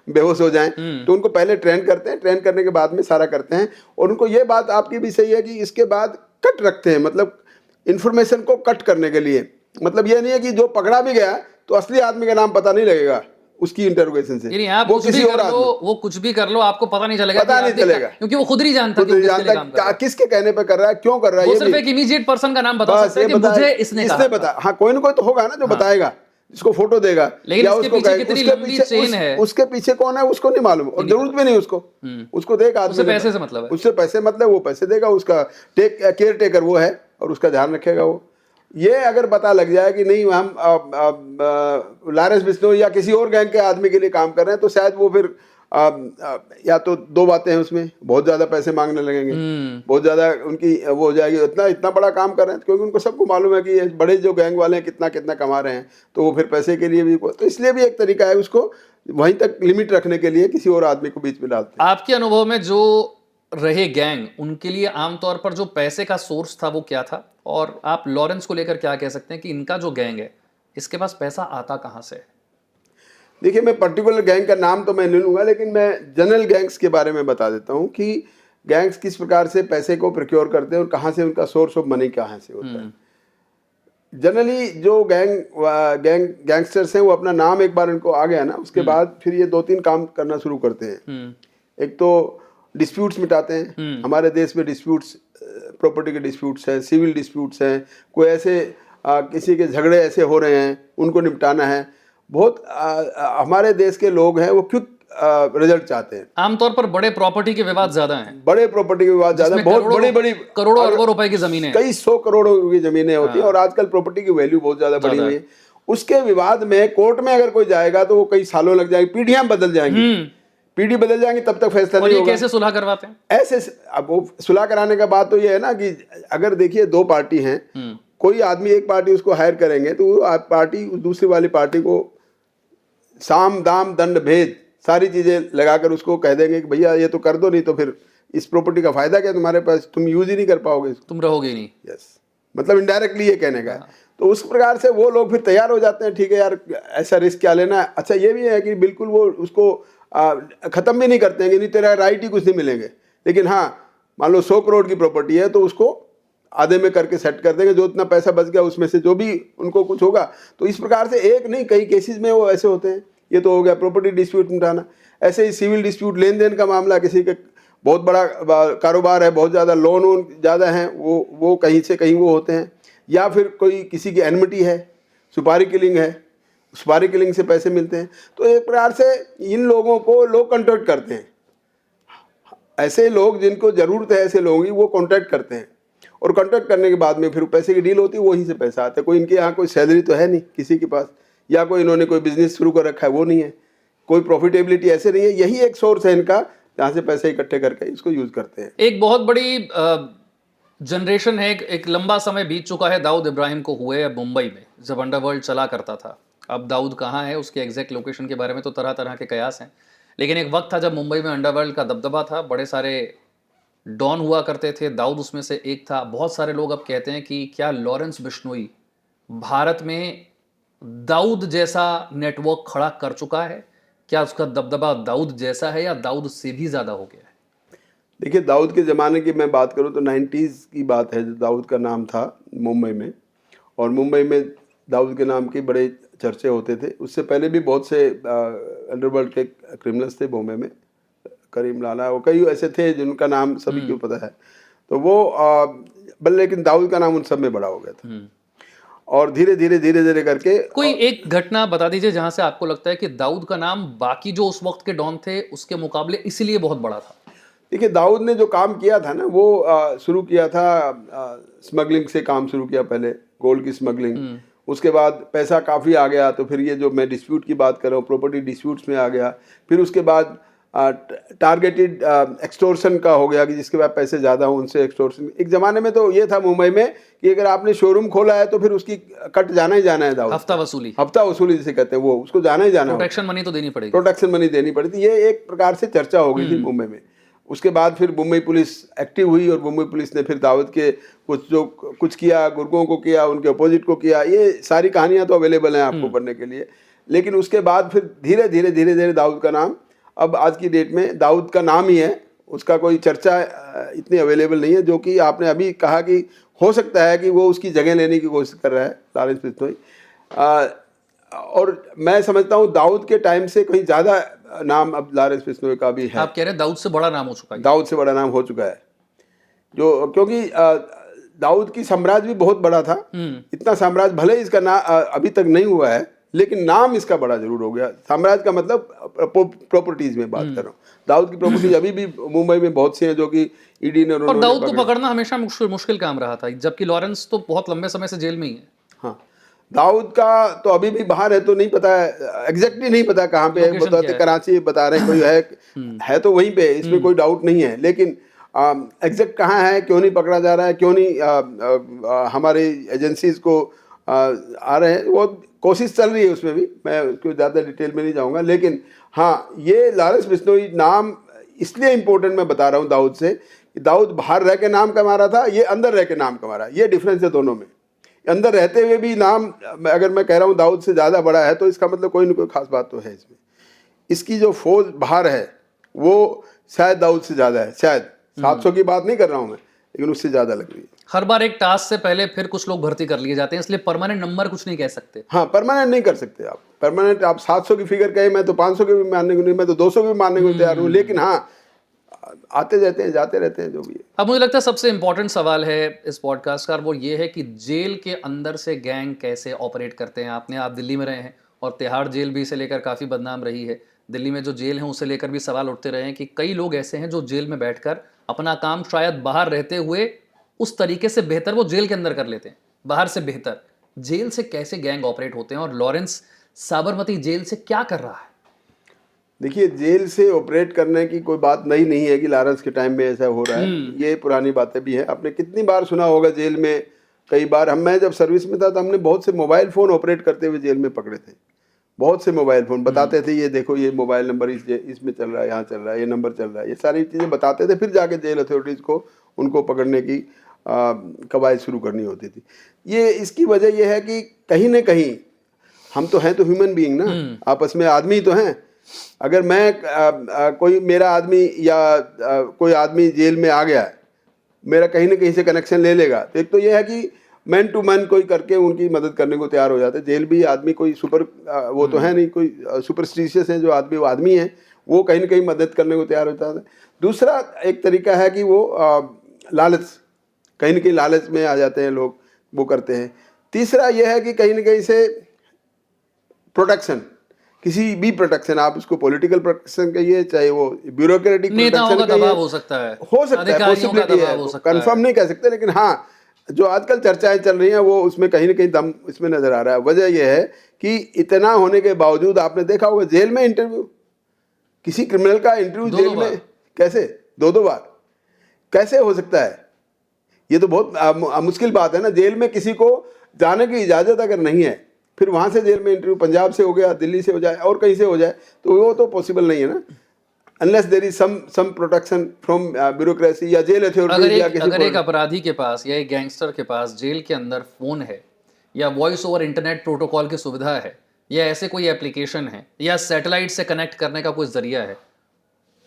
बेहोश हो जाएं। तो उनको पहले ट्रेन करते हैं, ट्रेन करने के बाद में सारा करते हैं। और उनको ये बात आपकी भी सही है कि इसके बाद कट रखते हैं, मतलब इन्फॉर्मेशन को कट करने के लिए। मतलब ये नहीं है कि जो पकड़ा भी गया तो असली आदमी का नाम पता नहीं लगेगा उसकी इंटरोगेशन से,
यानी आप
वो
कुछ
किसी
भी
और
कर लो,
आदमी,
वो कुछ भी कर लो, आपको पता नहीं चलेगा,
पता नहीं चलेगा,
क्योंकि वो खुद नहीं जानता कि
खुद
वो किसके लिए
जानता
काम कर रहा है।
किसके कहने पे कर रहा है, क्यों कर रहा है।
वो
ये
सिर्फ
भी
एक इमीडिएट पर्सन का नाम बता
बस
सकता है
ये
कि
बताया,
मुझे इसने कहा
बता, हाँ कोई ना कोई तो होगा ना जो बताएगा, जिसको फोटो देगा,
लेकिन
या
इसके
उसको
पीछे
कहेगा,
कितनी
उसके
लंबी
पीछे
चेन है।
उसके पीछे कौन है उसको नहीं मालूम, और जरूरत भी नहीं उसको देगा आदमी,
उससे पैसे से मतलब है,
उससे पैसे मतलब, वो पैसे देगा, उसका केयर टेकर वो है और उसका ध्यान रखेगा वो। ये अगर पता लग जाए कि नहीं हम लॉरेंस बिश्नोई या किसी और गैंग के आदमी के लिए काम कर रहे हैं, तो शायद वो फिर या तो दो बातें हैं उसमें, बहुत ज्यादा पैसे मांगने लगेंगे, बहुत ज्यादा उनकी वो हो जाएगी, इतना बड़ा काम कर रहे हैं, क्योंकि उनको सबको मालूम है कि ये बड़े जो गैंग वाले हैं कितना कितना कमा रहे हैं, तो वो फिर पैसे के लिए भी, तो इसलिए भी एक तरीका है उसको वहीं तक लिमिट रखने के लिए किसी और आदमी को बीच में डालते हैं।
आपके अनुभव में जो रहे गैंग, उनके लिए आमतौर पर जो पैसे का सोर्स था वो क्या था, और आप लॉरेंस को लेकर क्या कह सकते हैं कि इनका जो गैंग है इसके पास पैसा आता कहां से?
देखिए, मैं पर्टिकुलर गैंग का नाम तो मैं नहीं लूँगा, लेकिन मैं जनरल गैंग्स के बारे में बता देता हूँ कि गैंग्स किस प्रकार से पैसे को प्रोक्योर करते हैं और कहाँ से उनका सोर्स ऑफ मनी कहाँ से होता है। जनरली जो गैंगस्टर्स हैं वो अपना नाम एक बार उनको आ गया ना, उसके बाद फिर ये 2-3 काम करना शुरू करते हैं। एक तो डिस्प्यूट्स मिटाते हैं। हमारे देश में डिस्प्यूट्स, प्रॉपर्टी के डिस्प्यूट्स हैं, सिविल डिस्प्यूट्स हैं, कोई ऐसे किसी के झगड़े ऐसे हो रहे हैं उनको निपटाना है। बहुत हमारे देश के लोग हैं वो क्विक रिजल्ट चाहते हैं।
आमतौर पर बड़े प्रॉपर्टी के विवाद ज्यादा हैं,
बड़े प्रॉपर्टी के विवाद ज्यादा, बहुत बड़ी बड़ी
करोड़ों अरबों रुपए की जमीनें,
कई 100 करोड़ की जमीनें होती हैं, और आजकल प्रॉपर्टी की वैल्यू बहुत ज्यादा बढ़ी हुई है। उसके विवाद में कोर्ट में अगर कोई जाएगा तो वो कई सालों लग जाएंगे, पीढ़ियां बदल जाएंगी, पीढ़ी बदल जाएंगी, तब तक फैसला नहीं होगा।
कैसे सुलह करवाते हैं
ऐसे? अब वो सुलह कराने का बात तो ये है ना कि अगर देखिए 2 पार्टी हैं, कोई आदमी एक पार्टी उसको हायर करेंगे तो वो पार्टी दूसरी वाली पार्टी को साम दाम दंड भेद सारी चीजें लगाकर उसको कह देंगे कि भैया ये तो कर दो, नहीं तो फिर इस प्रॉपर्टी का फायदा क्या तुम्हारे पास, तुम यूज ही नहीं कर पाओगे इसको,
तुम रहोगे नहीं।
यस, मतलब इनडायरेक्टली ये कहने का है। तो उस प्रकार से वो लोग फिर तैयार हो जाते हैं, ठीक है यार ऐसा रिस्क क्या लेना है। अच्छा ये भी है कि बिल्कुल वो उसको खत्म भी नहीं करते हैं कि नहीं तेरा राइट ही कुछ नहीं मिलेंगे, लेकिन हाँ मान लो 100 करोड़ की प्रॉपर्टी है तो उसको आधे में करके सेट कर देंगे, जो इतना पैसा बच गया उसमें से जो भी उनको कुछ होगा। तो इस प्रकार से एक नहीं कई केसेस में वो ऐसे होते हैं। ये तो हो गया प्रॉपर्टी डिस्प्यूट मिटाना। ऐसे ही सिविल डिस्प्यूट, लेन देन का मामला, किसी के बहुत बड़ा कारोबार है, बहुत ज़्यादा लोन वोन ज़्यादा हैं, वो कहीं से कहीं वो होते हैं, या फिर कोई किसी की एनमिटी है, सुपारी किलिंग है, सुपारी किलिंग से पैसे मिलते हैं। तो एक प्रकार से इन लोगों को लोग कॉन्ट्रैक्ट करते हैं। ऐसे लोग जिनको ज़रूरत है ऐसे लोगों की वो कॉन्ट्रैक्ट करते हैं, और कॉन्ट्रैक्ट करने के बाद में फिर पैसे की डील होती है, वहीं से पैसा आता है। कोई इनके यहाँ कोई सैलरी तो है नहीं किसी के पास, या कोई इन्होंने कोई बिजनेस शुरू कर रखा है वो नहीं है, कोई प्रॉफिटेबिलिटी ऐसे नहीं है। यही एक सोर्स है इनका जहाँ से पैसे इकट्ठे करके इसको यूज करते हैं।
एक बहुत बड़ी जनरेशन है, एक लंबा समय बीत चुका है दाऊद इब्राहिम को हुए मुंबई में जब अंडरवर्ल्ड चला करता था। अब दाऊद कहाँ है, उसके एग्जैक्ट लोकेशन के बारे में तो तरह तरह के कयास हैं, लेकिन एक वक्त था जब मुंबई में अंडरवर्ल्ड का दबदबा था, बड़े सारे डॉन हुआ करते थे, दाऊद उसमें से एक था। बहुत सारे लोग अब कहते हैं कि क्या लॉरेंस बिश्नोई भारत में दाऊद जैसा नेटवर्क खड़ा कर चुका है? क्या उसका दबदबा दाऊद जैसा है या दाऊद से भी ज़्यादा हो गया है?
देखिए, दाऊद के ज़माने की मैं बात करूं तो 90s की बात है, जो दाऊद का नाम था मुंबई में, और मुंबई में दाऊद के नाम के बड़े चर्चे होते थे। उससे पहले भी बहुत से अंडरवर्ल्ड के क्रिमिनल्स थे मुंबई में, करीम लाला और कई ऐसे थे जिनका नाम सभी को पता है। तो वो लेकिन दाऊद का नाम उन सब में बड़ा हो गया था, और धीरे धीरे करके
कोई एक घटना बता दीजिए जहां से आपको लगता है कि दाऊद का नाम बाकी जो उस वक्त के डॉन थे उसके मुकाबले इसलिए बहुत बड़ा था।
देखिए, दाऊद ने जो काम किया था ना, वो शुरू किया था स्मगलिंग से, काम शुरू किया पहले, गोल्ड की स्मगलिंग। उसके बाद पैसा काफ़ी आ गया, तो फिर ये जो मैं डिस्प्यूट की बात कर रहा हूँ, प्रॉपर्टी डिस्प्यूट्स में आ गया। फिर उसके बाद टारगेटेड एक्सटोर्शन का हो गया कि जिसके पास पैसे ज़्यादा हो उनसे एक्सटोर्शन। एक ज़माने में तो ये था मुंबई में कि अगर आपने शोरूम खोला है तो फिर उसकी कट जाना ही जाना है दाऊद।
हफ्ता वसूली,
हफ्ता वसूली जिसे कहते हैं, वो उसको जाना ही जाना,
प्रोटेक्शन मनी तो देनी पड़ेगी,
प्रोटेक्शन मनी देनी पड़ी थी। ये एक प्रकार से चर्चा हो गई थी मुंबई में। उसके बाद फिर मुंबई पुलिस एक्टिव हुई और मुंबई पुलिस ने फिर दाऊद के कुछ किया, गुर्गों को किया, उनके अपोजिट को किया। ये सारी कहानियां तो अवेलेबल हैं आपको पढ़ने के लिए। लेकिन उसके बाद फिर धीरे धीरे दाऊद का नाम, अब आज की डेट में दाऊद का नाम ही है, उसका कोई चर्चा इतनी अवेलेबल नहीं है। जो कि आपने अभी कहा कि हो सकता है कि वो उसकी जगह लेने की कोशिश कर रहा है लॉरेंस बिश्नोई। और मैं समझता हूँ दाऊद के टाइम से कहीं ज़्यादा नाम अब लॉरेंस बिश्नोई का भी है।
आप कह रहे हैं दाऊद से बड़ा नाम हो चुका है?
दाऊद से बड़ा नाम हो चुका है, जो क्योंकि दाऊद की साम्राज्य भी बहुत बड़ा था। इतना साम्राज्य भले ही इसका अभी तक नहीं हुआ है, लेकिन नाम इसका बड़ा जरूर हो गया। साम्राज्य का मतलब प्रॉपर्टीज में बात कर रहा हूँ। दाऊद की प्रॉपर्टीज अभी भी मुंबई में बहुत सी हैं जो कि ईडी ने,
और दाऊद को पकड़ना हमेशा मुश्किल काम रहा था, जबकि लॉरेंस तो बहुत लंबे समय से जेल में ही है।
हाँ, दाऊद का तो अभी भी बाहर है, तो नहीं पता है एग्जैक्टली, नहीं पता कहाँ पे है। बताते कराची बता रहे हैं, कोई है तो वहीं पे, इसमें कोई डाउट नहीं है। लेकिन एग्जैक्ट कहाँ है, क्यों नहीं पकड़ा जा रहा है, क्यों नहीं हमारी एजेंसीज को आ रहे हैं, वो कोशिश चल रही है उसमें भी। मैं उसको ज़्यादा डिटेल में नहीं जाऊँगा। लेकिन हाँ, ये लॉरेंस बिश्नोई नाम इसलिए इम्पोर्टेंट मैं बता रहा हूँ दाऊद से, दाऊद बाहर रह के नाम कमा रहा था, ये अंदर रह के नाम कमा रहा है। ये डिफरेंस है दोनों में। अंदर रहते हुए भी नाम, अगर मैं कह रहा हूँ दाऊद से ज़्यादा बड़ा है, तो इसका मतलब कोई ना कोई खास बात तो है इसमें। इसकी जो फौज बाहर है वो शायद दाऊद से ज़्यादा है, शायद 700 की बात नहीं कर रहा हूँ मैं, लेकिन उससे ज़्यादा लग रही है।
हर बार एक टास्क से पहले फिर कुछ लोग भर्ती कर लिए जाते हैं, इसलिए परमानेंट नंबर कुछ नहीं कह सकते।
हाँ, परमानेंट नहीं कर सकते आप। परमानेंट आप 700 की फिगर कहे, मैं तो 500 के भी मानने को नहीं, मैं तो 200 के भी मानने को तैयार हूँ। लेकिन हाँ, आते जाते हैं, जाते रहते हैं जो भी है।
अब मुझे लगता है सबसे इंपॉर्टेंट सवाल है इस पॉडकास्ट का, वो ये है कि जेल के अंदर से गैंग कैसे ऑपरेट करते हैं। आप दिल्ली में रहे हैं और तिहाड़ जेल भी इसे लेकर काफ़ी बदनाम रही है। दिल्ली में जो जेल है उसे लेकर भी सवाल उठते रहे हैं कि कई लोग ऐसे हैं जो जेल में बैठकर अपना काम शायद बाहर रहते हुए उस तरीके से बेहतर वो जेल के अंदर कर लेते हैं, बाहर से बेहतर। जेल से कैसे गैंग ऑपरेट होते हैं और लॉरेंस साबरमती जेल से क्या कर रहा है?
देखिए, जेल से ऑपरेट करने की कोई बात नई नहीं है कि लॉरेंस के टाइम में ऐसा हो रहा है। ये पुरानी बातें भी हैं। आपने कितनी बार सुना होगा जेल में, कई बार मैं जब सर्विस में था तो हमने बहुत से मोबाइल फ़ोन ऑपरेट करते हुए जेल में पकड़े थे। बहुत से मोबाइल फ़ोन बताते थे, ये देखो ये मोबाइल नंबर इसमें चल रहा है, यहाँ चल रहा है, ये नंबर चल रहा है, ये सारी चीज़ें बताते थे। फिर जाके जेल अथॉरिटीज़ को उनको पकड़ने की कवायद शुरू करनी होती थी। ये इसकी वजह यह है कि कहीं ना कहीं हम तो हैं तो ह्यूमन बीइंग ना, आपस में आदमी तो हैं। अगर मैं कोई मेरा आदमी या कोई आदमी जेल में आ गया है, मेरा कहीं ना कहीं से कनेक्शन ले लेगा, तो एक तो ये है कि मैन टू मैन कोई करके उनकी मदद करने को तैयार हो जाते हैं। जेल भी आदमी कोई सुपर वो तो है नहीं, कोई सुपरस्टिशियस है जो आदमी, वो आदमी है, वो कहीं ना कहीं मदद करने को तैयार होता है। दूसरा एक तरीका है कि वो लालच, कहीं ना कहीं लालच में आ जाते हैं लोग, वो करते हैं। तीसरा यह है कि कहीं ना कहीं से प्रोटेक्शन, किसी भी प्रोटेक्शन, आप उसको पॉलिटिकल प्रोटेक्शन कहिए, चाहे वो ब्यूरोक्रेटिक प्रोटेक्शन कहिए,
हो सकता है,
पॉसिबिलिटी है, कंफर्म नहीं कह सकते। लेकिन हाँ, जो आजकल चर्चाएं चल रही हैं वो उसमें कहीं ना कहीं दम इसमें नजर आ रहा है। वजह यह है कि इतना होने के बावजूद आपने देखा होगा जेल में इंटरव्यू, किसी क्रिमिनल का इंटरव्यू जेल में कैसे 2-2 बार कैसे हो सकता है? ये तो बहुत मुश्किल बात है ना। जेल में किसी को जाने की इजाज़त अगर नहीं है, फिर वहाँ से जेल में इंटरव्यू पंजाब से हो गया, दिल्ली से हो जाए और कहीं से हो जाए, तो वो तो पॉसिबल नहीं है ना, unless there is some protection from bureaucracy या जेल अथॉरिटी या किसी।
अगर एक अपराधी के पास या एक गैंगस्टर के पास जेल के अंदर फ़ोन है या वॉइस ओवर इंटरनेट प्रोटोकॉल की सुविधा है या ऐसे कोई एप्लीकेशन है या सैटेलाइट से कनेक्ट करने का कोई जरिया है,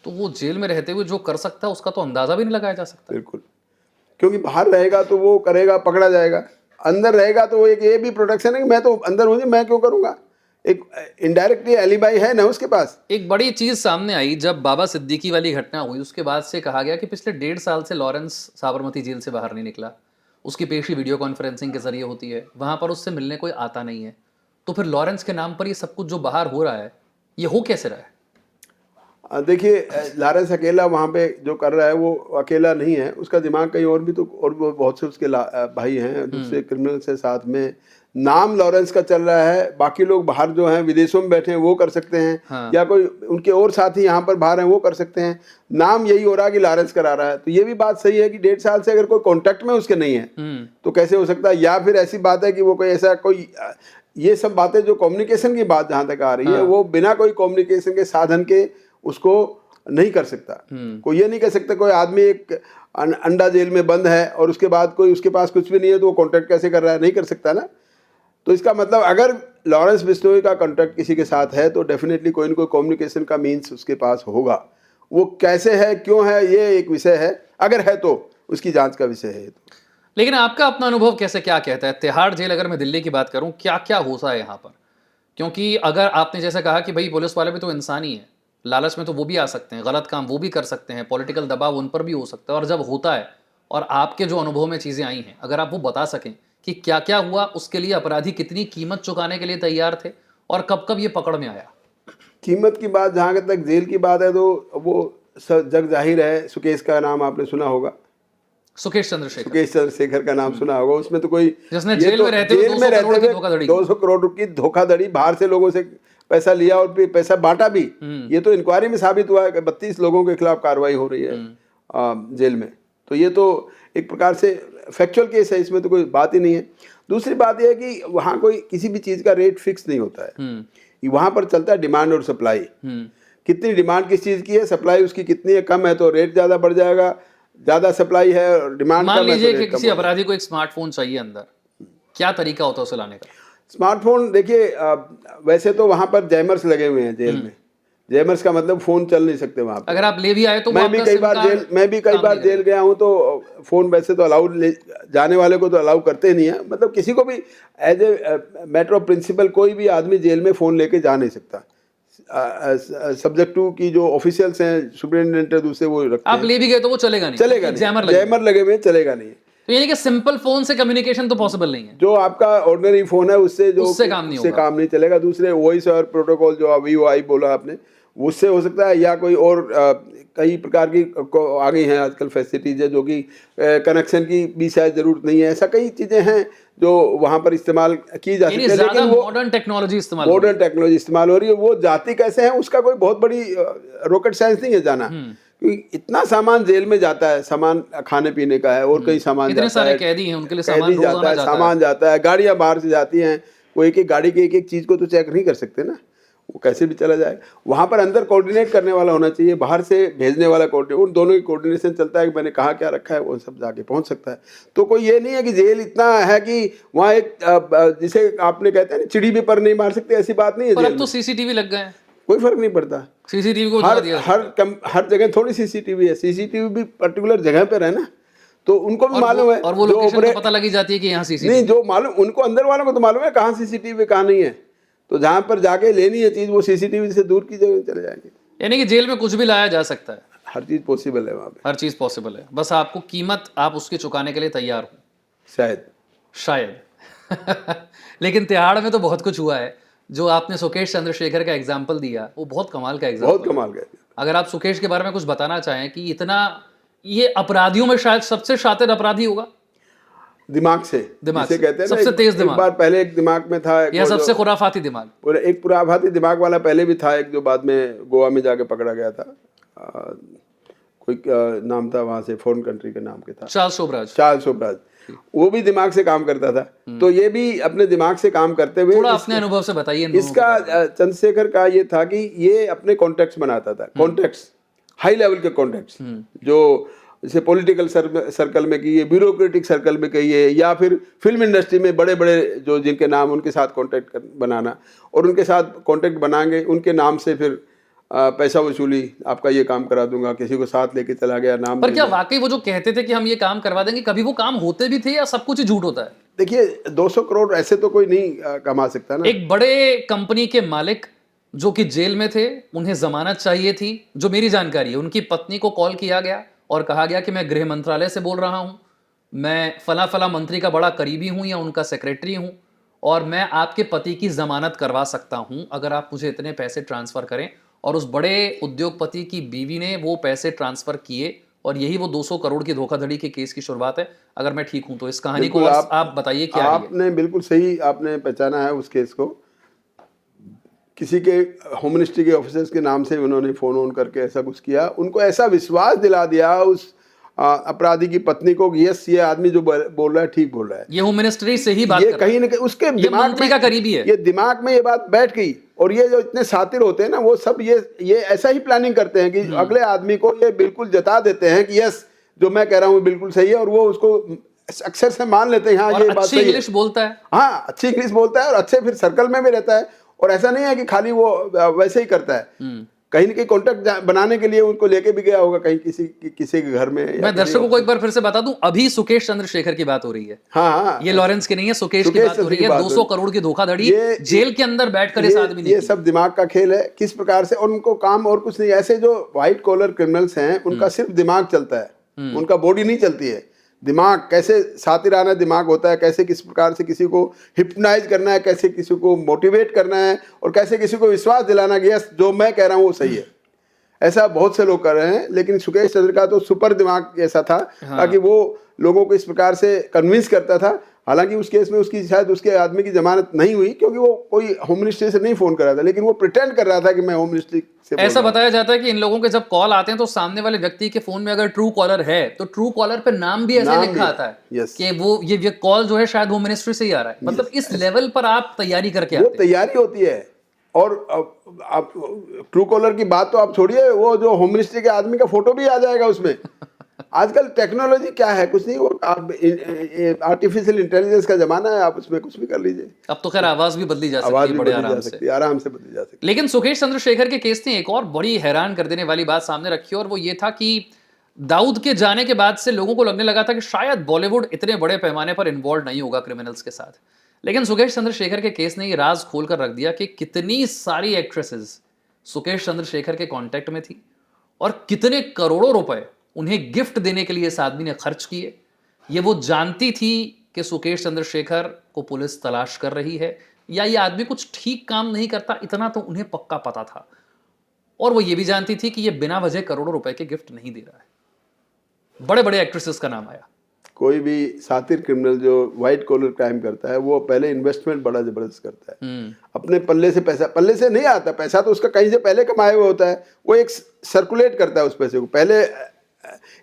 तो वो जेल में रहते हुए जो कर सकता है उसका तो अंदाज़ा भी नहीं लगाया जा सकता।
बिल्कुल, क्योंकि बाहर रहेगा तो वो करेगा, पकड़ा जाएगा। अंदर रहेगा तो वो एक ये भी प्रोटेक्शन है कि मैं तो अंदर हूँ, मैं क्यों करूँगा। एक इनडायरेक्टली एलिबाई है ना उसके पास।
एक बड़ी चीज़ सामने आई जब बाबा सिद्दीकी वाली घटना हुई, उसके बाद से कहा गया कि पिछले 1.5 साल से लॉरेंस साबरमती जेल से बाहर नहीं निकला। उसकी पेशी वीडियो कॉन्फ्रेंसिंग के जरिए होती है, वहाँ पर उससे मिलने कोई आता नहीं है। तो फिर लॉरेंस के नाम पर ये सब कुछ जो बाहर हो रहा है, ये हो कैसे रहा है?
देखिए, लॉरेंस अकेला वहाँ पे जो कर रहा है वो अकेला नहीं है, उसका दिमाग कहीं और भी तो, और बहुत से उसके भाई हैं दूसरे क्रिमिनल्स हैं साथ में, नाम लॉरेंस का चल रहा है, बाकी लोग बाहर जो हैं विदेशों में बैठे हैं वो कर सकते हैं,
हाँ।
या कोई उनके और साथी यहाँ पर बाहर हैं वो कर सकते हैं। नाम यही हो रहा है कि लॉरेंस करा रहा है। तो ये भी बात सही है कि 1.5 साल से अगर कोई कॉन्टेक्ट में उसके नहीं है तो कैसे हो सकता है। या फिर ऐसी बात है कि वो कोई ऐसा कोई ये सब बातें जो कम्युनिकेशन की बात जहाँ तक आ रही है, वो बिना कोई कम्युनिकेशन के साधन के उसको नहीं कर सकता। कोई ये नहीं कह सकता कोई आदमी एक अंडा जेल में बंद है और उसके बाद कोई उसके पास कुछ भी नहीं है तो वो कॉन्टैक्ट कैसे कर रहा है, नहीं कर सकता ना। तो इसका मतलब अगर लॉरेंस बिश्नोई का कॉन्टैक्ट किसी के साथ है तो डेफिनेटली कोई ना कोई कम्युनिकेशन का मीन्स उसके पास होगा। वो कैसे है, क्यों है, ये एक विषय है, अगर है तो उसकी जांच का विषय है।
लेकिन आपका अपना अनुभव कैसे क्या कहता है? तिहाड़ जेल, अगर मैं दिल्ली की बात करूं, क्या क्या होता है यहाँ पर? क्योंकि अगर आपने जैसे कहा कि भाई पुलिस वाले भी तो इंसान ही है, लालच में तो वो भी आ सकते हैं, गलत काम वो भी कर सकते हैं, पॉलिटिकल दबाव उन पर भी हो सकता है, और जब होता है और आपके जो अनुभव में चीज़ें आई हैं, अगर आप वो बता सकें कि क्या क्या हुआ, उसके लिए अपराधी कितनी कीमत चुकाने के लिए तैयार थे और कब कब ये पकड़ में आया?
कीमत की बात जहाँ तक जेल की बात है तो वो जग जाहिर है। सुकेश का नाम आपने सुना होगा,
सुकेश चंद्रशेखर।
सुकेश चंद्रशेखर का नाम सुना होगा। उसमें तो कोई
जिसने जेल में रहते हुए 200 करोड़ की धोखाधड़ी की।
200 करोड़ की धोखाधड़ी, बाहर से लोगों से पैसा लिया और फिर पैसा बांटा भी। ये तो इंक्वायरी में साबित हुआ है कि 32 लोगों के खिलाफ कार्रवाई हो रही है जेल में। तो ये तो एक प्रकार से फैक्चुअल केस है, इसमें तो कोई बात ही नहीं है। दूसरी बात यह है कि वहाँ कोई किसी भी चीज़ का रेट फिक्स नहीं होता है। वहाँ पर चलता है डिमांड और सप्लाई। कितनी डिमांड किस चीज़ की है, सप्लाई उसकी कितनी है, कम है तो रेट ज़्यादा बढ़ जाएगा, ज़्यादा सप्लाई है और डिमांड
मान
कम है
लीजिए
तो
कि
रेट कम
किसी
होगा।
अपराधी को एक स्मार्टफोन चाहिए अंदर, क्या तरीका होता है उसे लाने का?
स्मार्टफोन देखिए, वैसे तो वहाँ पर जैमर्स लगे हुए हैं जेल में। जैमर्स का मतलब फोन चल नहीं सकते वहाँ पर।
अगर आप ले भी आए तो वो
मैं भी
आपका
कई
सिम
बार
कार्ड
जेल मैं भी कई
काम
बार
नहीं
जेल गया हूँ तो फोन वैसे तो अलाउड जाने वाले को तो अलाउ करते ही नहीं है। मतलब किसी को भी as a matter of principle कोई भी आदमी जेल में फ़ोन लेके जा नहीं सकता। सब्जेक्ट टू की जो ऑफिशियल्स हैं, सुपरिटेंडेंट दूसरे वो रखते
आप
हैं।
ले भी गए तो वो चलेगा नहीं,
चलेगा
क्योंकि
नहीं,
जैमर लगे।
जैमर लगे हुए हैं, चलेगा नहीं।
तो यानी कि सिंपल फोन से कम्युनिकेशन तो पॉसिबल नहीं है।
जो आपका ऑर्डिनरी फोन है उससे
काम नहीं होगा।
काम नहीं चलेगा। दूसरे वॉइस और प्रोटोकॉल जो VoIP बोला आपने, उससे हो सकता है, या कोई और कई प्रकार की आ गई हैं आजकल फैसिलिटीज है जो कि कनेक्शन की भी शायद जरूरत नहीं है। ऐसा कई चीज़ें हैं जो वहाँ पर इस्तेमाल की जा सकती है, लेकिन वो
मॉडर्न टेक्नोलॉजी
इस्तेमाल हो रही है। वो जाती कैसे है उसका कोई बहुत बड़ी रॉकेट साइंस नहीं है जाना, क्योंकि इतना सामान जेल में जाता है, सामान खाने पीने का है और कई सामान
इतने
जाता
सारे
है,
कैदी हैं, उनके लिए
कैदी
सामान रोजाना जाता है।
सामान जाता है, गाड़ियाँ बाहर से जाती हैं। वो एक एक गाड़ी की एक एक चीज़ को तो चेक नहीं कर सकते ना, वो कैसे भी चला जाए। वहाँ पर अंदर कोऑर्डिनेट करने वाला होना चाहिए, बाहर से भेजने वाला कोऑर्डिनेट, उन दोनों की कोऑर्डिनेशन चलता है कि मैंने कहाँ क्या रखा है, वो सब जाके पहुँच सकता है। तो कोई ये नहीं है कि जेल इतना है कि वहाँ एक जिसे आपने कहते हैं ना चिड़ी भी पर नहीं मार सकते, ऐसी बात नहीं है।
पर अब तो सीसीटीवी लग गए हैं,
कोई फर्क नहीं पड़ता।
सीसीटीवी को उठा दिया।
हर जगह थोड़ी सीसीटीवी है, सीसीटीवी भी पर्टिकुलर जगह पर है ना, तो उनको भी मालूम है।
और वो लोकेशन तो पता लगी जाती है कि यहाँ सीसीटीवी
नहीं, जो मालूम उनको अंदर वालों को तो मालूम है कहाँ सीसीटीवी कहाँ नहीं है। तो जहाँ पर जाके लेनी है चीज़ वो सीसीटीवी से दूर की जगह चले जाएंगे।
यानी कि जेल में कुछ भी लाया जा सकता है,
हर चीज़ पॉसिबल है वहाँ पे,
हर चीज़ पॉसिबल है। बस आपको कीमत आप उसकी चुकाने के लिए तैयार हो,
शायद।
लेकिन तिहाड़ में तो बहुत कुछ हुआ है। जो आपने सुकेश चंद्रशेखर का एग्जाम्पल दिया वो बहुत कमाल का एग्जाम्पल,
बहुत कमाल का।
अगर आप सुकेश के बारे में कुछ बताना चाहें कि इतना ये अपराधियों में शायद सबसे शातिर अपराधी होगा,
दिमाग से
जिसे
कहते हैं
सबसे तेज दिमाग।
एक बार पहले एक दिमाग में था,
या सबसे खुराफाती दिमाग,
और एक खुराफाती दिमाग वाला पहले भी था एक, जो बाद में गोवा में जाके पकड़ा गया था। कोई नाम था वहाँ से, फॉरेन कंट्री के नाम के था, चार्ल्स शोबराज। वो भी दिमाग से काम करता था। तो ये भी अपने दिमाग से काम करते हुए,
थोड़ा अपने अनुभव से बताइए।
इसका चंद्रशेखर का ये था कि ये अपने कॉन्टेक्ट्स बनाता था, कॉन्टेक्ट्स, हाई लेवल के कॉन्टेक्ट्स, जो जैसे पॉलिटिकल सर्कल में कहिए, ब्यूरोक्रेटिक सर्कल में कहिए, या फिर फिल्म इंडस्ट्री में बड़े बड़े जो जिनके नाम, उनके साथ कॉन्टेक्ट बनाना, और उनके साथ कॉन्टेक्ट बनाएंगे, उनके नाम से फिर पैसा वसूली, आपका ये काम करा दूंगा, किसी को साथ लेके चला गया नाम।
पर क्या वाकई वो जो कहते थे कि हम ये काम करवा देंगे, कभी वो काम होते भी थे या सब कुछ ही झूठ होता है?
देखिए 200 करोड़ ऐसे तो कोई नहीं कमा सकता ना।
एक बड़े कंपनी के मालिक जो कि जेल में थे, उन्हें जमानत चाहिए थी, जो मेरी जानकारी है उनकी पत्नी को कॉल किया गया और कहा गया कि मैं गृह मंत्रालय से बोल रहा हूं, मैं फला फला मंत्री का बड़ा करीबी हूं या उनका सेक्रेटरी हूं, और मैं आपके पति की जमानत करवा सकता हूं अगर आप मुझे इतने पैसे ट्रांसफर करें। और उस बड़े उद्योगपति की बीवी ने वो पैसे ट्रांसफर किए और यही वो 200 करोड़ की धोखाधड़ी के केस की शुरुआत है, अगर मैं ठीक हूं तो। इस कहानी को
बिल्कुल,
आप बताइए क्या है ये?
आपने बिल्कुल सही आपने पहचाना है उस केस को। किसी के होम मिनिस्ट्री के ऑफिसर्स के नाम से उन्होंने फोन ऑन करके ऐसा कुछ किया, उनको ऐसा विश्वास दिला दिया उस अपराधी की पत्नी को कि यस, ये आदमी जो बोल रहा है ठीक बोल रहा है।
ये होम मिनिस्ट्री से ही बात
ये
कर रहा है।
कहीं ना कहीं उसके
ये
दिमाग
मंत्री
में,
का करीबी है।
ये दिमाग में ये बात बैठ गई। और ये जो इतने सातिर होते हैं ना, वो सब ये ऐसा ही प्लानिंग करते हैं कि अगले आदमी को ये बिल्कुल जता देते हैं कि यस, जो मैं कह रहा हूँ बिल्कुल सही है, और वो उसको अक्सर से मान लेते हैं हाँ
और
ये बात
अच्छी
सही है।
इंग्लिश बोलता है।
हाँ, अच्छी इंग्लिश बोलता है और अच्छे फिर सर्कल में भी रहता है। और ऐसा नहीं है कि खाली वो वैसे ही करता है, कहीं ना कहीं कॉन्टेक्ट बनाने के लिए उनको लेके भी गया होगा कहीं किसी के घर में।
मैं दर्शकों को एक बार फिर से बता दूं, अभी सुकेश चंद्रशेखर की बात हो रही है।
हाँ,
ये लॉरेंस की नहीं है, सुकेश की बात हो रही है। 200 करोड़ की धोखाधड़ी, जेल के अंदर बैठकर इस आदमी ने
ये सब दिमाग का खेल है किस प्रकार से। और उनको काम और कुछ नहीं, ऐसे जो व्हाइट कॉलर क्रिमिनल्स हैं उनका सिर्फ दिमाग चलता है, उनका बॉडी नहीं चलती है। दिमाग कैसे सातिराना दिमाग होता है, कैसे किस प्रकार से किसी को हिप्नोटाइज करना है, कैसे किसी को मोटिवेट करना है, और कैसे किसी को विश्वास दिलाना कि यस, जो मैं कह रहा हूँ वो सही है। ऐसा बहुत से लोग कर रहे हैं, लेकिन सुकेश चंद्र का तो सुपर दिमाग ऐसा था ताकि वो लोगों को इस प्रकार से कन्विंस करता था। हालांकि उस केस में उसकी शायद उसके आदमी की जमानत नहीं हुई, क्योंकि वो कोई होम मिनिस्ट्री से नहीं फोन कर रहा था, लेकिन वो प्रिटेंड कर रहा था कि मैं होम मिनिस्ट्री से।
ऐसा बताया जाता है कि इन लोगों के जब कॉल आते हैं तो सामने वाले व्यक्ति के फोन में अगर ट्रू कॉलर है तो ट्रू कॉलर पे नाम भी ऐसे लिखा आता है कि वो ये कॉल जो है शायद होम मिनिस्ट्री से ही आ रहा है। मतलब इस लेवल पर आप तैयारी करके आते हैं।
वो तैयारी होती है। और आप ट्रू कॉलर की बात तो आप छोड़िए, वो जो होम मिनिस्ट्री के आदमी का फोटो भी आ जाएगा उसमें। आजकल टेक्नोलॉजी क्या है, कुछ नहीं, वो आप आर्टिफिशियल इंटेलिजेंस का जमाना है, आप उसमें कुछ भी कर लीजिए।
अब तो खैर आवाज भी बदली जा सकती है बड़े आराम से।
आराम से बदली जा सकती है।
लेकिन सुकेश चंद्रशेखर के केस ने एक और बड़ी हैरान कर देने वाली बात सामने रखी, और वो ये था कि दाऊद के जाने के बाद से लोगों को लगने लगा था कि शायद बॉलीवुड इतने बड़े पैमाने पर इन्वॉल्व नहीं होगा क्रिमिनल्स के साथ। लेकिन सुकेश चंद्रशेखर के केस ने ये राज खोलकर रख दिया कि कितनी सारी एक्ट्रेसेस सुकेश चंद्रशेखर के कांटेक्ट में थी और कितने करोड़ों रुपए उन्हें गिफ्ट देने के लिए इस आदमी ने खर्च किए। ये वो जानती थी कि सुकेश चंद्रशेखर को पुलिस तलाश कर रही है, या ये आदमी कुछ ठीक काम नहीं करता, इतना तो उन्हें पक्का पता था। और वो ये भी जानती थी कि ये बिना वजह करोड़ों रुपए के गिफ्ट नहीं दे रहा है। बड़े बड़े एक्ट्रेसेस का नाम आया।
कोई भी सातिर क्रिमिनल जो व्हाइट कॉलर क्राइम करता है, वो पहले इन्वेस्टमेंट बड़ा जबरदस्त करता है। अपने पल्ले से पैसा, पल्ले से नहीं आता पैसा, तो उसका कहीं से पहले कमाया हुआ होता है, वो एक सर्कुलेट करता है उस पैसे को। पहले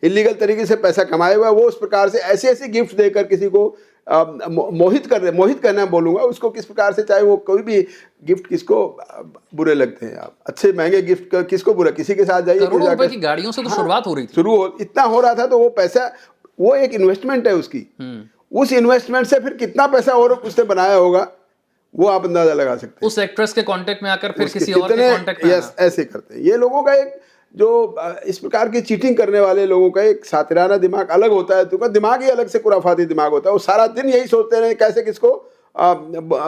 इलीगल तरीके से पैसा कमाया हुआ है, वो उस प्रकार से ऐसे ऐसे गिफ्ट देकर किसी को मोहित करना बोलूंगा उसको, किस प्रकार से, चाहे वो कोई भी गिफ्ट किसको बुरे लगते हैं। आप अच्छे महंगे गिफ्ट किसको बुरा, किसी के साथ जाइए,
करोड़ों रुपए की गाड़ियों से तो शुरुआत हो रही थी,
इतना हो रहा था, तो वो पैसा, वो एक इन्वेस्टमेंट है उसकी। उस इन्वेस्टमेंट से फिर कितना पैसा और उसने बनाया होगा, वो आप अंदाजा लगा सकते हैं।
उस एक्ट्रेस के कांटेक्ट में आकर फिर किसी और के कांटेक्ट में।
यस, ऐसे करते हैं ये लोगों का। एक जो इस प्रकार की चीटिंग करने वाले लोगों का एक सातिराना दिमाग अलग होता है, तो दिमाग ही अलग से खुराफाती दिमाग होता है। वो सारा दिन यही सोचते रहे कैसे किसको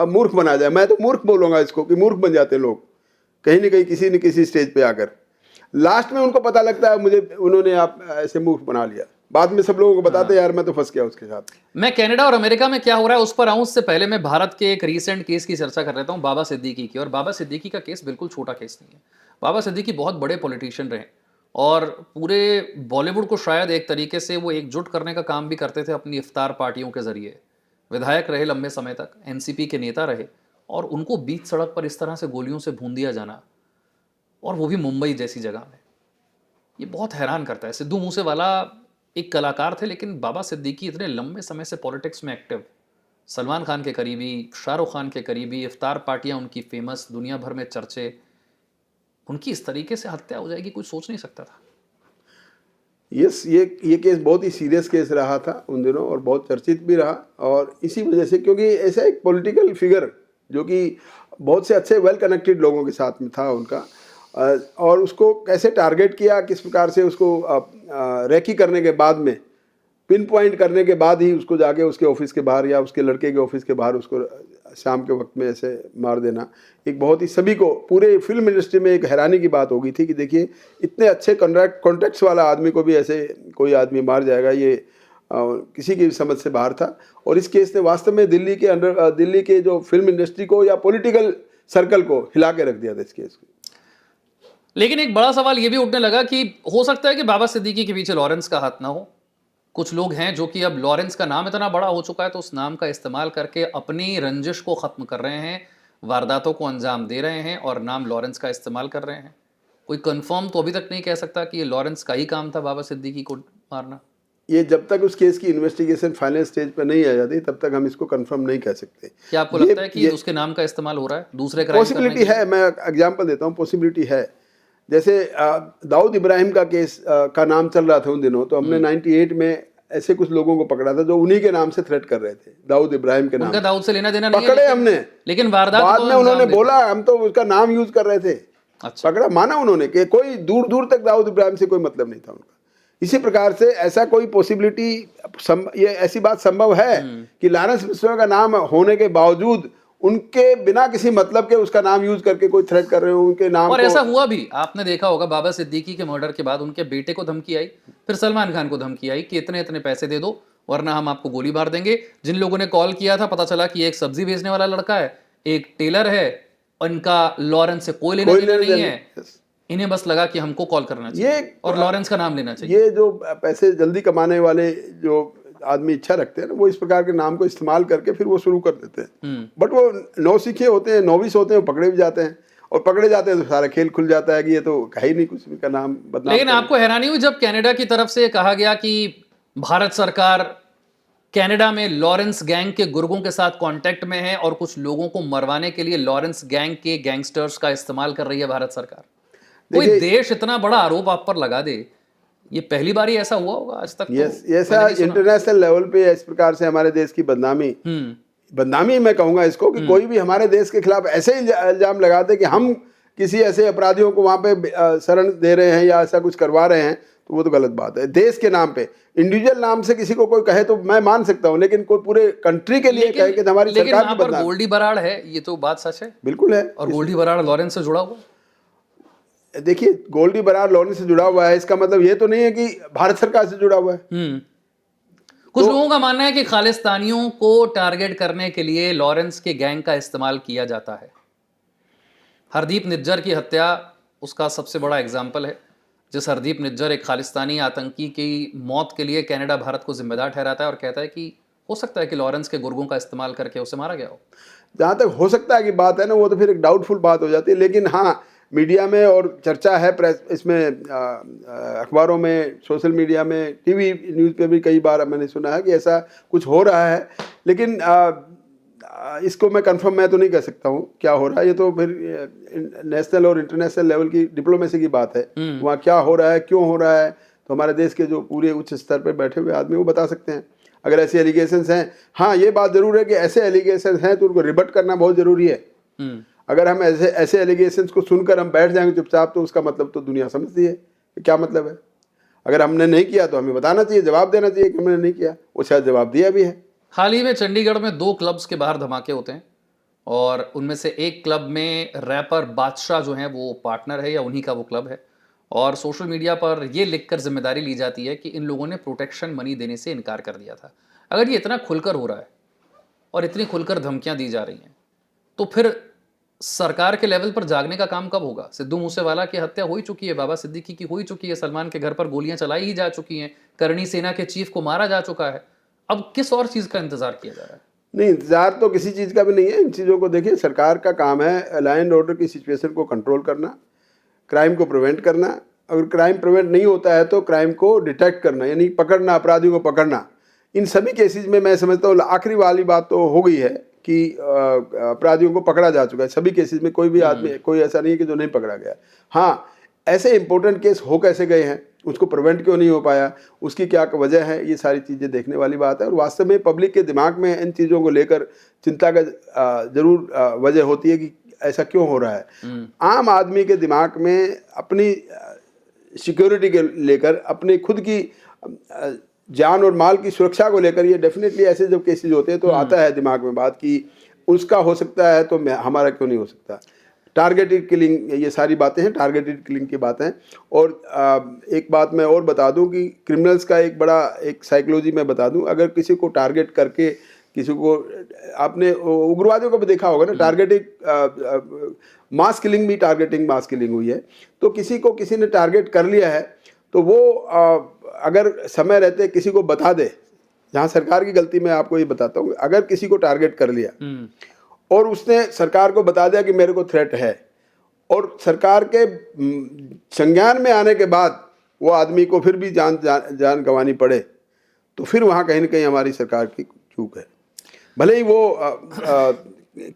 मूर्ख बना जाए। मैं तो मूर्ख बोलूंगा इसको, कि मूर्ख बन जाते हैं लोग कहीं न कहीं किसी न किसी स्टेज पे आकर। लास्ट में उनको पता लगता है मुझे उन्होंने आप ऐसे मूर्ख बना लिया, बाद में सब लोगों को बताते यार मैं तो फंस गया उसके साथ।
मैं कनाडा और अमेरिका में क्या हो रहा है उस पर आऊं, उससे पहले मैं भारत के एक रीसेंट केस की चर्चा कर लेता हूं, बाबा सिद्दीकी की। और बाबा सिद्दीकी का केस बिल्कुल छोटा केस नहीं है। बाबा सिद्दीकी बहुत बड़े पॉलिटिशियन रहे और पूरे बॉलीवुड को शायद एक तरीके से वो एकजुट करने का काम भी करते थे अपनी इफ्तार पार्टियों के जरिए। विधायक रहे लंबे समय तक, एनसीपी के नेता रहे, और उनको बीच सड़क पर इस तरह से गोलियों से भून दिया जाना, और वो भी मुंबई जैसी जगह में, ये बहुत हैरान करता है। सिद्धू मूसेवाला एक कलाकार थे, लेकिन बाबा सिद्दीकी इतने लंबे समय से पॉलिटिक्स में एक्टिव, सलमान खान के करीबी, शाहरुख खान के करीबी, इफ्तार पार्टियां उनकी फेमस, दुनिया भर में चर्चे। उनकी इस तरीके से हत्या हो जाएगी कोई सोच नहीं सकता था।
यस, ये केस बहुत ही सीरियस केस रहा था उन दिनों, और बहुत चर्चित भी रहा। और इसी वजह से, क्योंकि ऐसा एक पॉलिटिकल फिगर जो कि बहुत से अच्छे वेल कनेक्टेड लोगों के साथ में था उनका, और उसको कैसे टारगेट किया, किस प्रकार से उसको रेकी करने के बाद में, पिन पॉइंट करने के बाद ही उसको जाके उसके ऑफिस के बाहर या उसके लड़के के ऑफिस के बाहर उसको शाम के वक्त में ऐसे मार देना, एक बहुत ही सभी को, पूरे फिल्म इंडस्ट्री में एक हैरानी की बात हो गई थी कि देखिए इतने अच्छे कॉन्ट्रैक्ट्स वाला आदमी को भी ऐसे कोई आदमी मार जाएगा, ये किसी की समझ से बाहर था। और इस केस ने वास्तव में दिल्ली के जो फिल्म इंडस्ट्री को या पॉलिटिकल सर्कल को हिला के रख दिया था इस केस को।
लेकिन एक बड़ा सवाल ये भी उठने लगा कि हो सकता है कि बाबा सिद्दीकी के पीछे लॉरेंस का हाथ ना हो। कुछ लोग हैं जो कि अब लॉरेंस का नाम इतना बड़ा हो चुका है तो उस नाम का इस्तेमाल करके अपनी रंजिश को खत्म कर रहे हैं, वारदातों को अंजाम दे रहे हैं और नाम लॉरेंस का इस्तेमाल कर रहे हैं। कोई कंफर्म तो अभी तक नहीं कह सकता कि ये लॉरेंस का ही काम था बाबा सिद्दीकी को मारना।
ये जब तक उस केस की इन्वेस्टिगेशन फाइनल स्टेज पर नहीं आ जाती तब तक हम इसको कंफर्म नहीं कह सकते।
क्या आपको लगता है कि उसके नाम का इस्तेमाल हो रहा है दूसरे क्राइम करने
पॉसिबिलिटी है, मैं एग्जांपल देता हूँ, पॉसिबिलिटी है। जैसे दाऊद इब्राहिम का केस का नाम चल रहा था उन दिनों, तो हमने 98 में ऐसे कुछ लोगों को पकड़ा था जो उन्हीं के नाम से थ्रेट कर रहे थे, दाऊद इब्राहिम के नाम।
उनका दाऊद से लेना देना नहीं है,
पकड़े हमने,
लेकिन वारदात
बाद
तो
में उन्होंने बोला हम तो उसका नाम यूज कर रहे थे।
अच्छा।
पकड़ा, माना उन्होंने कि कोई दूर दूर तक दाऊद इब्राहिम से कोई मतलब नहीं था उनका। इसी प्रकार से ऐसा कोई पॉसिबिलिटी, ये ऐसी बात संभव है कि लॉरेंस बिश्नोई का नाम होने के बावजूद उनके बिना किसी मतलब के उसका नाम यूज करके कोई थ्रेट कर रहे हो उनके नाम
और
को।
ऐसा हुआ भी, आपने देखा होगा बाबा सिद्दीकी के मर्डर के बाद उनके बेटे को धमकी आई, फिर सलमान खान को धमकी आई कि इतने इतने पैसे दे दो वरना हम आपको गोली मार देंगे। जिन लोगों ने कॉल किया था पता चला कि एक सब्जी बेचने वाला लड़का है, एक टेलर है, इनका लॉरेंस से कोई लेना देना नहीं है, इन्हें बस लगा कि हमको कॉल करना चाहिए और लॉरेंस का नाम लेना चाहिए।
ये जो पैसे जल्दी कमाने वाले जो आदमी इच्छा रखते हैं ना, वो इस प्रकार के नाम को इस्तेमाल करके फिर वो शुरू कर देते हैं। बट वो नौसीखे होते हैं, नौविस होते हैं, वो पकड़े भी जाते हैं, और पकड़े जाते हैं तो सारा खेल खुल जाता है कि ये तो है ही नहीं कुछ भी का नाम बदनाम।
लेकिन आपको हैरानी हुई जब कनाडा की तरफ से कहा गया कि भारत सरकार कनाडा में लॉरेंस गैंग के गुर्गों के साथ कांटेक्ट में है और कुछ लोगों को मरवाने के लिए लॉरेंस गैंग के गैंगस्टर्स का इस्तेमाल कर रही है भारत सरकार। कोई देश इतना बड़ा आरोप आप पर लगा दे, ये पहली बार ही ऐसा हुआ होगा आज तक?
ऐसा इंटरनेशनल लेवल पे इस प्रकार से हमारे देश की बदनामी मैं कहूंगा इसको, कि कोई भी हमारे देश के खिलाफ ऐसे इल्जाम लगाते कि हम किसी ऐसे अपराधियों को वहां पे शरण दे रहे हैं या ऐसा कुछ करवा रहे हैं, तो वो तो गलत बात है। देश के नाम पे, इंडिविजुअल नाम से किसी को कोई कहे तो मैं मान सकता हूं, लेकिन कोई पूरे कंट्री के लिए कहे कि हमारी सरकार की बदनामी।
गोल्डी बराड़ है, ये तो बात सच है,
बिल्कुल है।
और गोल्डी बराड़ लॉरेंस से जुड़ा हुआ।
देखिए, गोल्डी बराड़ लॉरेंस से जुड़ा हुआ है, इसका मतलब ये तो नहीं है कि भारत सरकार से जुड़ा हुआ है।
कुछ लोगों का मानना है कि खालिस्तानियों को टारगेट करने के लिए लॉरेंस के गैंग का इस्तेमाल किया जाता है। हरदीप निज्जर की हत्या उसका सबसे बड़ा एग्जाम्पल है, जिस हरदीप निज्जर एक खालिस्तानी आतंकी की मौत के लिए कनाडा भारत को जिम्मेदार ठहराता है और कहता है कि हो सकता है कि लॉरेंस के गुर्गों का इस्तेमाल करके उसे मारा गया हो।
जहाँ तक हो सकता है कि बात है ना, वो तो फिर एक डाउटफुल बात हो जाती है। लेकिन हाँ, मीडिया में और चर्चा है, प्रेस इसमें अखबारों में, सोशल मीडिया में, टीवी न्यूज़ पे भी कई बार मैंने सुना है कि ऐसा कुछ हो रहा है। लेकिन इसको मैं कंफर्म मैं तो नहीं कह सकता हूँ क्या हो रहा है। ये तो फिर नेशनल और इंटरनेशनल लेवल की डिप्लोमेसी की बात है। वहाँ क्या हो रहा है, क्यों हो रहा है, तो हमारे देश के जो पूरे उच्च स्तर पर बैठे हुए आदमी वो बता सकते हैं अगर ऐसे एलिगेशंस हैं। हाँ, ये बात जरूर है कि ऐसे एलिगेशंस हैं तो उनको रिबट करना बहुत जरूरी है। अगर हम ऐसे एलिगेशंस को सुनकर हम बैठ जाएंगे चुपचाप, तो उसका मतलब तो दुनिया समझती है कि क्या मतलब है। अगर हमने नहीं किया तो हमें बताना चाहिए, जवाब देना चाहिए कि हमने नहीं किया। वो शायद जवाब दिया भी है।
हाल ही में चंडीगढ़ में 2 क्लब्स के बाहर धमाके होते हैं और उनमें से एक क्लब में रैपर बादशाह जो है वो पार्टनर है या उन्हीं का वो क्लब है, और सोशल मीडिया पर ये लिखकर जिम्मेदारी ली जाती है कि इन लोगों ने प्रोटेक्शन मनी देने से इनकार कर दिया था। अगर ये इतना खुलकर हो रहा है और इतनी खुलकर धमकियां दी जा रही हैं, तो फिर सरकार के लेवल पर जागने का काम कब होगा? सिद्धू मूसेवाला की हत्या हो ही चुकी है, बाबा सिद्दीकी की हो ही चुकी है, सलमान के घर पर गोलियां चलाई ही जा चुकी हैं, करणी सेना के चीफ को मारा जा चुका है। अब किस और चीज का इंतजार किया जा रहा है?
नहीं, इंतजार तो किसी चीज का भी नहीं है। इन चीजों को देखिए, सरकार का काम है लॉ एंड ऑर्डर की सिचुएशन को कंट्रोल करना, क्राइम को प्रिवेंट करना। अगर क्राइम प्रिवेंट नहीं होता है तो क्राइम को डिटेक्ट करना, यानी पकड़ना, अपराधियों को पकड़ना। इन सभी केसेज में मैं समझता हूँ आखिरी वाली बात तो हो गई है कि अपराधियों को पकड़ा जा चुका है। सभी केसेज में कोई भी आदमी, कोई ऐसा नहीं है कि जो नहीं पकड़ा गया। हाँ, ऐसे इंपॉर्टेंट केस हो कैसे गए हैं, उसको प्रिवेंट क्यों नहीं हो पाया, उसकी क्या वजह है, ये सारी चीज़ें देखने वाली बात है। और वास्तव में पब्लिक के दिमाग में इन चीज़ों को लेकर चिंता का जरूर वजह होती है कि ऐसा क्यों हो रहा है। आम आदमी के दिमाग में अपनी सिक्योरिटी के लेकर, अपनी खुद की जान और माल की सुरक्षा को लेकर, ये डेफिनेटली ऐसे जब केसेस होते हैं तो आता है दिमाग में बात कि उसका हो सकता है तो हमारा क्यों नहीं हो सकता। टारगेटेड किलिंग, ये सारी बातें हैं, टारगेटेड किलिंग की बातें हैं। और एक बात मैं और बता दूं कि क्रिमिनल्स का एक बड़ा एक साइकोलॉजी मैं बता दूं, अगर किसी को टारगेट करके किसी को आपने उग्रवादियों को भी देखा होगा ना, टारगेटिंग मास किलिंग भी टारगेटिंग मास किलिंग हुई है। तो किसी को किसी ने टारगेट कर लिया है तो वो अगर समय रहते किसी को बता दे, जहाँ सरकार की गलती मैं आपको ये बताता हूँ, अगर किसी को टारगेट कर लिया और उसने सरकार को बता दिया कि मेरे को थ्रेट है, और सरकार के संज्ञान में आने के बाद वो आदमी को फिर भी जान गंवानी पड़े, तो फिर वहाँ कहीं ना कहीं हमारी सरकार की चूक है। भले ही वो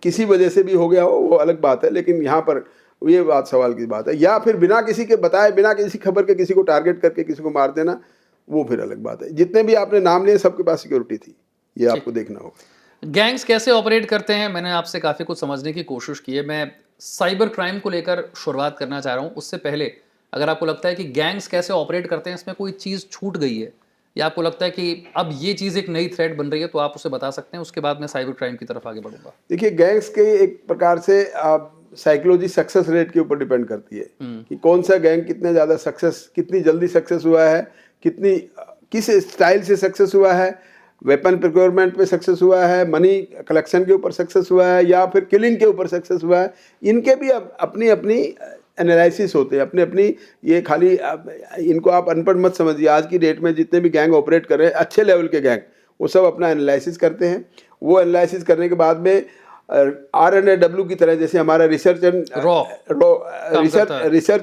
किसी वजह से भी हो गया हो, वो अलग बात है, लेकिन यहाँ पर ये बात सवाल की बात है। या फिर बिना किसी के बताए, बिना किसी खबर के किसी को टारगेट करके किसी को मार देना, वो फिर अलग बात है। जितने भी आपने नाम लिए सबके पास सिक्योरिटी थी, ये आपको देखना होगा।
गैंग्स कैसे ऑपरेट करते हैं, मैंने आपसे काफ़ी कुछ समझने की कोशिश की है। मैं साइबर क्राइम को लेकर शुरुआत करना चाह रहा हूँ। उससे पहले अगर आपको लगता है कि गैंग्स कैसे ऑपरेट करते हैं, इसमें कोई चीज़ छूट गई है या आपको लगता है कि अब ये चीज़ एक नई थ्रेट बन रही है, तो आप उसे बता सकते हैं। उसके बाद मैं साइबर क्राइम की तरफ आगे बढ़ूंगा।
देखिए, गैंग्स के एक प्रकार से साइकोलॉजी सक्सेस रेट के ऊपर डिपेंड करती है कि कौन सा गैंग कितने ज़्यादा सक्सेस, कितनी जल्दी सक्सेस हुआ है, किस स्टाइल से सक्सेस हुआ है, वेपन प्रोक्योरमेंट पे सक्सेस हुआ है, मनी कलेक्शन के ऊपर सक्सेस हुआ है, या फिर किलिंग के ऊपर सक्सेस हुआ है। इनके भी अपनी अपनी एनालिसिस होते हैं, अपनी अपनी। ये खाली इनको आप अनपढ़ मत समझिए। आज की डेट में जितने भी गैंग ऑपरेट कर रहे हैं, अच्छे लेवल के गैंग, वो सब अपना एनालिसिस करते हैं। वो एनालिसिस करने के बाद में R&W की तरह, जैसे हमारा रिसर्च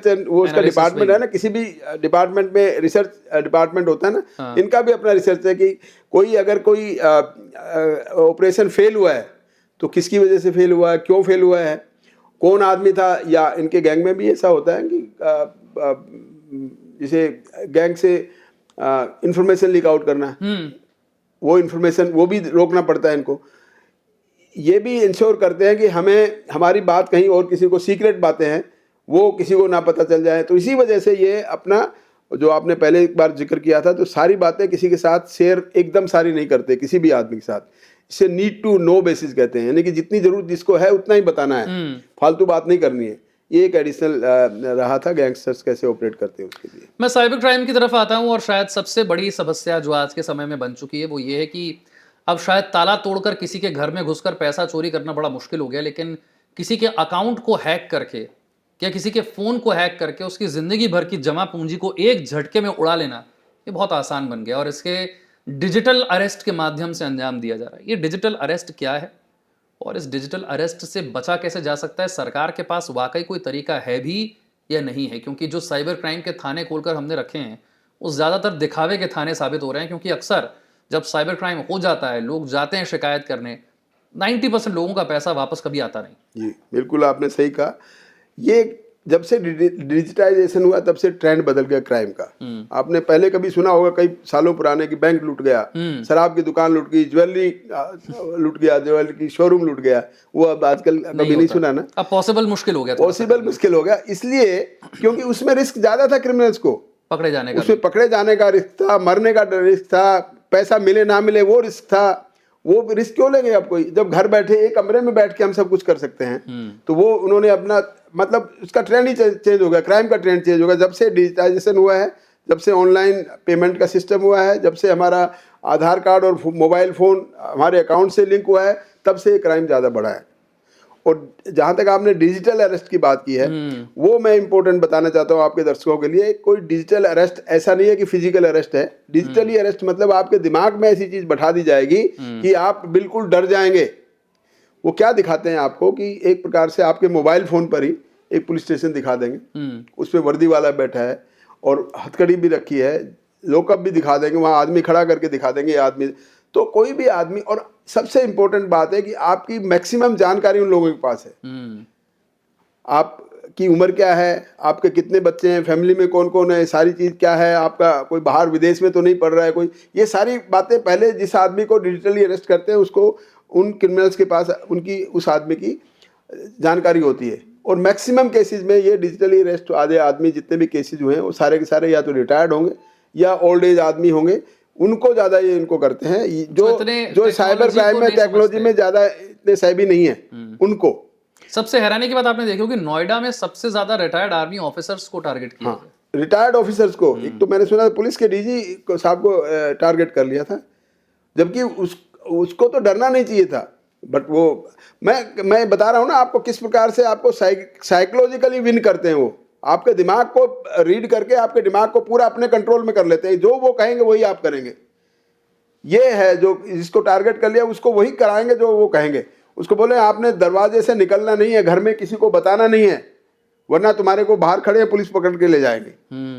एंड वो उसका डिपार्टमेंट है ना, किसी भी डिपार्टमेंट में रिसर्च डिपार्टमेंट होता है ना, इनका भी अपना रिसर्च है कि अगर कोई ऑपरेशन फेल हुआ है तो किसकी वजह से फेल हुआ है, क्यों फेल हुआ है, कौन आदमी था। या इनके गैंग में भी ऐसा होता है कि जैसे गैंग से इंफॉर्मेशन लीक आउट करना, वो इंफॉर्मेशन वो भी रोकना पड़ता है इनको। ये भी इंश्योर करते हैं कि हमारी बात कहीं और किसी को सीक्रेट बातें हैं वो किसी को ना पता चल जाए। तो इसी वजह से ये अपना, जो आपने पहले एक बार जिक्र किया था, तो सारी बातें किसी के साथ शेयर एकदम सारी नहीं करते, किसी भी आदमी के साथ। इसे नीड टू नो बेसिस कहते हैं, यानी कि जितनी जरूरत जिसको है उतना ही बताना है, फालतू बात नहीं करनी है। ये एक एडिशनल रहा था गैंगस्टर्स कैसे ऑपरेट करते हैं उसके लिए।
मैं साइबर क्राइम की तरफ आता हूँ, और शायद सबसे बड़ी समस्या जो आज के समय में बन चुकी है वो ये है कि अब शायद ताला तोड़कर किसी के घर में घुसकर पैसा चोरी करना बड़ा मुश्किल हो गया, लेकिन किसी के अकाउंट को हैक करके या किसी के फ़ोन को हैक करके उसकी ज़िंदगी भर की जमा पूंजी को एक झटके में उड़ा लेना, ये बहुत आसान बन गया। और इसके डिजिटल अरेस्ट के माध्यम से अंजाम दिया जा रहा है। ये डिजिटल अरेस्ट क्या है और इस डिजिटल अरेस्ट से बचा कैसे जा सकता है? सरकार के पास वाकई कोई तरीका है भी या नहीं है? क्योंकि जो साइबर क्राइम के थाने खोलकर हमने रखे हैं वो ज़्यादातर दिखावे के थाने साबित हो रहे हैं, क्योंकि अक्सर जब साइबर क्राइम हो जाता है, लोग जाते हैं शिकायत करने, 90% लोगों का पैसा वापस कभी आता नहीं।
जी बिल्कुल, आपने सही कहा। ये जब से डिजिटाइजेशन हुआ तब से ट्रेंड बदल गया क्राइम का। आपने पहले कभी सुना होगा कई सालों पुराने कि बैंक लूट गया, शराब की दुकान लूट गई, ज्वेलरी लूट गया, ज्वेलरी की शोरूम लूट गया। वो अब आजकल कभी नहीं सुना ना।
अब पॉसिबल मुश्किल हो गया,
पॉसिबल मुश्किल हो गया, इसलिए क्योंकि उसमें रिस्क ज्यादा था क्रिमिनल्स को
पकड़े जाने का।
उसमें पकड़े जाने का रिस्क था, मरने का रिस्क था, पैसा मिले ना मिले वो रिस्क था। वो रिस्क क्यों लेंगे आप कोई, जब घर बैठे एक कमरे में बैठ के हम सब कुछ कर सकते हैं। तो वो उन्होंने अपना, मतलब उसका ट्रेंड ही चेंज हो गया, क्राइम का ट्रेंड चेंज हो गया। जब से डिजिटाइजेशन हुआ है, जब से ऑनलाइन पेमेंट का सिस्टम हुआ है, जब से हमारा आधार कार्ड और मोबाइल फ़ोन हमारे अकाउंट से लिंक हुआ है, तब से क्राइम ज़्यादा बढ़ा है। और जहाँ तक आपने डिजिटल अरेस्ट की बात की है, वो मैं इंपॉर्टेंट बताना चाहता हूँ आपके दर्शकों के लिए। कोई डिजिटल अरेस्ट ऐसा नहीं है कि फिजिकल अरेस्ट है। डिजिटली अरेस्ट मतलब आपके दिमाग में ऐसी चीज़ बैठा दी जाएगी कि आप बिल्कुल डर जाएंगे। वो क्या दिखाते हैं आपको कि एक प्रकार से आपके मोबाइल फ़ोन पर ही एक पुलिस स्टेशन दिखा देंगे, उस पर वर्दी वाला बैठा है और हथकड़ी भी रखी है, लॉकअप भी दिखा देंगे, वहाँ आदमी खड़ा करके दिखा देंगे आदमी। तो कोई भी आदमी, और सबसे इंपॉर्टेंट बात है कि आपकी मैक्सिमम जानकारी उन लोगों के पास है। आपकी उम्र क्या है, आपके कितने बच्चे हैं, फैमिली में कौन कौन है, सारी चीज़ क्या है, आपका कोई बाहर विदेश में तो नहीं पढ़ रहा है कोई, ये सारी बातें पहले जिस आदमी को डिजिटली अरेस्ट करते हैं उसको, उन क्रिमिनल्स के पास उनकी उस आदमी की जानकारी होती है। और मैक्सिमम केसेस में ये डिजिटली अरेस्ट आधे आदमी जितने भी केसेस हुए हैं वो सारे के सारे या तो रिटायर्ड होंगे या ओल्ड एज आदमी होंगे, उनको ज़्यादा ये इनको करते हैं। जो साइबर क्राइम में टेक्नोलॉजी में ज़्यादा इतने सहबी नहीं है उनको।
सबसे हैरानी की बात आपने देखी होगी, नोएडा में सबसे ज्यादा रिटायर्ड आर्मी ऑफिसर्स को टारगेट किया।
हाँ, रिटायर्ड ऑफिसर्स को। एक तो मैंने सुना पुलिस के डीजी साहब को टारगेट कर लिया था, जबकि उसको तो डरना नहीं चाहिए था, बट वो मैं बता रहा हूँ ना आपको किस प्रकार से आपको साइकोलॉजिकली विन करते हैं। वो आपके दिमाग को रीड करके आपके दिमाग को पूरा अपने कंट्रोल में कर लेते हैं। जो वो कहेंगे वही आप करेंगे। ये है जो जिसको टारगेट कर लिया उसको वही कराएंगे जो वो कहेंगे। उसको बोले आपने दरवाजे से निकलना नहीं है, घर में किसी को बताना नहीं है, वरना तुम्हारे को बाहर खड़े हैं पुलिस पकड़ के ले जाएंगे।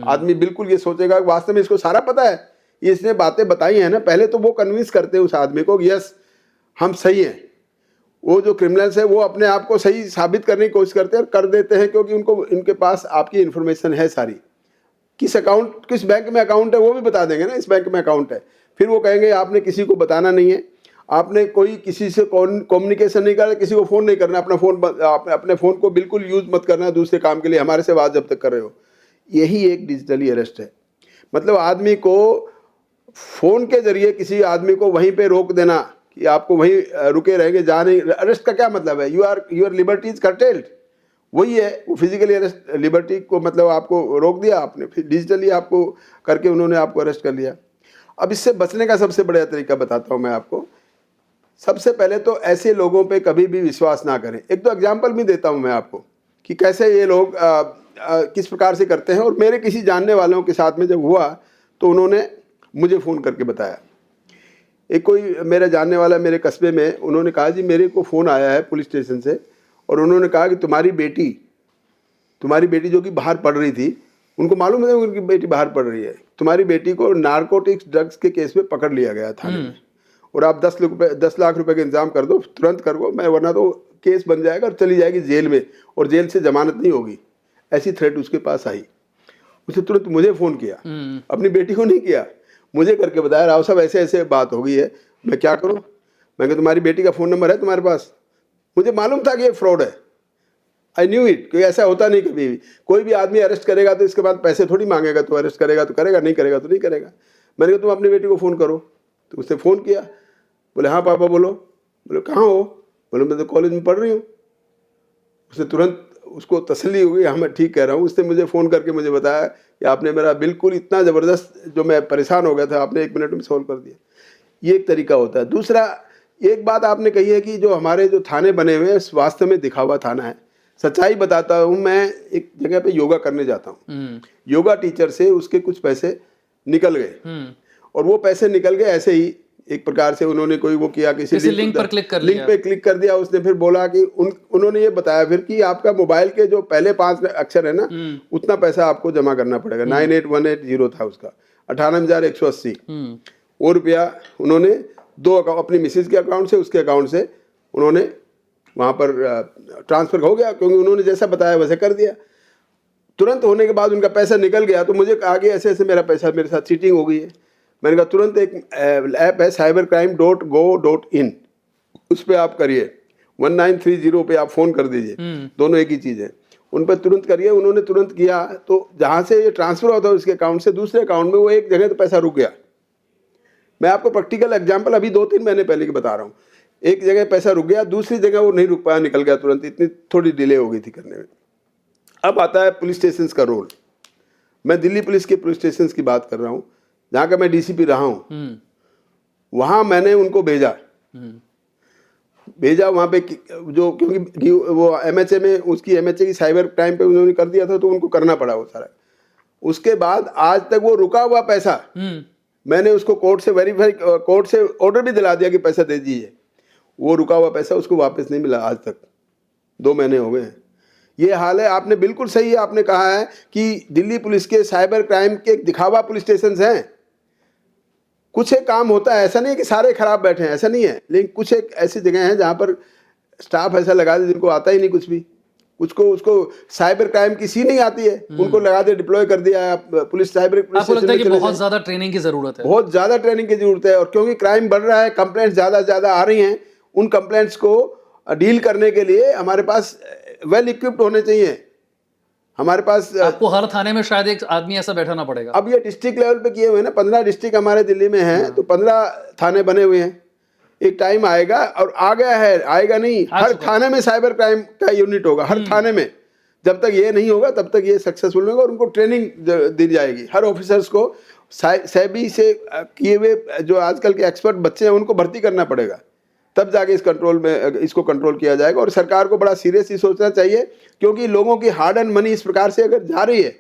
आदमी बिल्कुल ये सोचेगा वास्तव में इसको सारा पता है, इसने बातें बताई हैं ना। पहले तो वो कन्विंस करते हैं उस आदमी को यस हम सही हैं। वो जो क्रिमिनल्स है वो अपने आप को सही साबित करने की कोशिश करते हैं और कर देते हैं, क्योंकि उनको इनके पास आपकी इन्फॉर्मेशन है सारी। किस अकाउंट किस बैंक में अकाउंट है वो भी बता देंगे ना, इस बैंक में अकाउंट है। फिर वो कहेंगे आपने किसी को बताना नहीं है, आपने कोई किसी से कम्युनिकेशन नहीं करना, किसी को फ़ोन नहीं करना, अपने फ़ोन को बिल्कुल यूज़ मत करना दूसरे काम के लिए, हमारे से बात जब तक कर रहे हो। यही एक डिजिटली अरेस्ट है। मतलब आदमी को फ़ोन के जरिए किसी आदमी को वहीं पे रोक देना कि आपको वहीं रुके रहेंगे, जा नहीं। अरेस्ट का क्या मतलब है? Your liberty is curtailed. वही है, वो फिजिकली अरेस्ट, लिबर्टी को मतलब आपको रोक दिया आपने, फिर डिजिटली आपको करके उन्होंने आपको अरेस्ट कर लिया। अब इससे बचने का सबसे बढ़िया तरीका बताता हूँ मैं आपको। सबसे पहले तो ऐसे लोगों पे कभी भी विश्वास ना करें। एक दो एग्जाम्पल भी देता हूँ मैं आपको कि कैसे ये लोग किस प्रकार से करते हैं। और मेरे किसी जानने वालों के साथ में जब हुआ तो उन्होंने मुझे फ़ोन करके बताया। एक कोई मेरा जानने वाला मेरे कस्बे में, उन्होंने कहा जी मेरे को फ़ोन आया है पुलिस स्टेशन से, और उन्होंने कहा कि तुम्हारी बेटी जो कि बाहर पढ़ रही थी, उनको मालूम है उनकी बेटी बाहर पढ़ रही है, तुम्हारी बेटी को नारकोटिक्स ड्रग्स के केस में पकड़ लिया गया थाने में, और आप 10 लाख रुपए का इंतजाम कर दो, तुरंत कर दो, मैं वरना तो केस बन जाएगा और चली जाएगी जेल में, और जेल से जमानत नहीं होगी। ऐसी थ्रेट उसके पास आई। उसने तुरंत मुझे फ़ोन किया, अपनी बेटी को नहीं किया, मुझे करके बताया राव साहब ऐसे ऐसे बात हो गई है, मैं क्या करूं? मैं कहा तुम्हारी बेटी का फ़ोन नंबर है तुम्हारे पास? मुझे मालूम था कि ये फ्रॉड है, आई न्यू इट, क्योंकि ऐसा होता नहीं कभी भी। कोई भी आदमी अरेस्ट करेगा तो इसके बाद पैसे थोड़ी मांगेगा, तो अरेस्ट करेगा तो करेगा, नहीं करेगा तो नहीं करेगा। मैंने कहा तुम अपनी बेटी को फ़ोन करो। तो उसने फ़ोन किया, बोले हाँ पापा बोलो। बोले कहाँ हो? बोले मैं तो कॉलेज में पढ़ रही हूँ। उसने तुरंत उसको तसल्ली हो गई, हाँ मैं ठीक कह रहा हूँ। उसने मुझे फ़ोन करके मुझे बताया कि आपने मेरा बिल्कुल इतना ज़बरदस्त, जो मैं परेशान हो गया था, आपने 1 मिनट में सॉल्व कर दिया। ये एक तरीका होता है। दूसरा, एक बात आपने कही है कि जो हमारे जो थाने बने हुए हैं वास्तव में दिखावा थाना है। सच्चाई बताता हूँ, मैं एक जगह पे योगा करने जाता हूँ, योगा टीचर से उसके कुछ पैसे निकल गए, और वो पैसे निकल गए ऐसे ही, एक प्रकार से उन्होंने कोई वो किया, किसी लिंक पे क्लिक कर दिया। उसने फिर बोला कि उन्होंने ये बताया फिर कि आपका मोबाइल के जो पहले 5 अक्षर है ना, उतना पैसा आपको जमा करना पड़ेगा। 98180 था उसका, 98,180। वो रुपया उन्होंने अपनी मिसेज के अकाउंट से, उसके अकाउंट से उन्होंने वहाँ पर ट्रांसफ़र हो गया, क्योंकि उन्होंने जैसा बताया वैसे कर दिया। तुरंत होने के बाद उनका पैसा निकल गया, तो मुझे आगे ऐसे ऐसे मेरा पैसा, मेरे साथ चीटिंग हो गई है। मैंने कहा तुरंत एक ऐप है cybercrime.go.in, उस पर आप करिए, 1930 पे आप फ़ोन कर दीजिए, दोनों एक ही चीज़ है, उन पर तुरंत करिए। उन्होंने तुरंत किया, तो जहाँ से ये ट्रांसफ़र होता है उसके अकाउंट से दूसरे अकाउंट में, वो एक जगह तो पैसा रुक गया। मैं आपको प्रैक्टिकल एग्जांपल अभी 2-3 महीने पहले की बता रहा हूँ। एक जगह पैसा रुक गया, दूसरी जगह वो नहीं रुक पाया, निकल गया तुरंत, इतनी थोड़ी डिले हो गई थी करने में। अब आता है पुलिस स्टेशन का रोल। मैं दिल्ली पुलिस के पुलिस स्टेशन की बात कर रहा हूँ, जहाँ का मैं डीसीपी रहा हूँ। वहाँ मैंने उनको भेजा वहाँ पे, जो क्योंकि वो एमएचए में, उसकी एमएचए की साइबर क्राइम पे उन्होंने कर दिया था, तो उनको करना पड़ा वो सारा। उसके बाद आज तक वो रुका हुआ पैसा, मैंने उसको कोर्ट से ऑर्डर भी दिला दिया कि पैसा दे दीजिए। वो रुका हुआ पैसा उसको वापस नहीं मिला आज तक, 2 महीने हो गए हैं। ये हाल है। आपने बिल्कुल सही आपने कहा है कि दिल्ली पुलिस के साइबर क्राइम के दिखावा पुलिस स्टेशन हैं। कुछ एक काम होता है, ऐसा नहीं है कि सारे खराब बैठे हैं, ऐसा नहीं है, लेकिन कुछ एक ऐसी जगह है जहाँ पर स्टाफ ऐसा लगा दे जिनको आता ही नहीं कुछ भी, उसको साइबर क्राइम की सी नहीं आती है, उनको लगा दे, डिप्लॉय कर दिया पुलिस साइबर।
आपको लगता है कि बहुत ज्यादा ट्रेनिंग की जरूरत है? बहुत
ज्यादा ट्रेनिंग की जरूरत है, और क्योंकि क्राइम बढ़ रहा है, कंप्लेंट्स ज्यादा आ रही हैं, उन कंप्लेंट्स को डील करने के लिए हमारे पास वेल इक्विप्ड होने चाहिए। हमारे पास
आपको हर थाने में शायद एक आदमी ऐसा बैठाना पड़ेगा।
अब ये डिस्ट्रिक्ट लेवल पे किए हुए हैं ना, 15 डिस्ट्रिक्ट हमारे दिल्ली में हैं, तो 15 थाने बने हुए हैं। एक टाइम आएगा, और आ गया है, आएगा नहीं, हर थाने में साइबर क्राइम का यूनिट होगा, हर थाने में। जब तक ये नहीं होगा तब तक ये सक्सेसफुल नहीं होगा, और उनको ट्रेनिंग दी जाएगी हर ऑफिसर्स को। सेबी से किए हुए जो आजकल के एक्सपर्ट बच्चे हैं उनको भर्ती करना पड़ेगा, तब जाके इसको कंट्रोल किया जाएगा। और सरकार को बड़ा सीरियसली सोचना चाहिए, क्योंकि लोगों की हार्ड एंड मनी इस प्रकार से अगर जा रही है,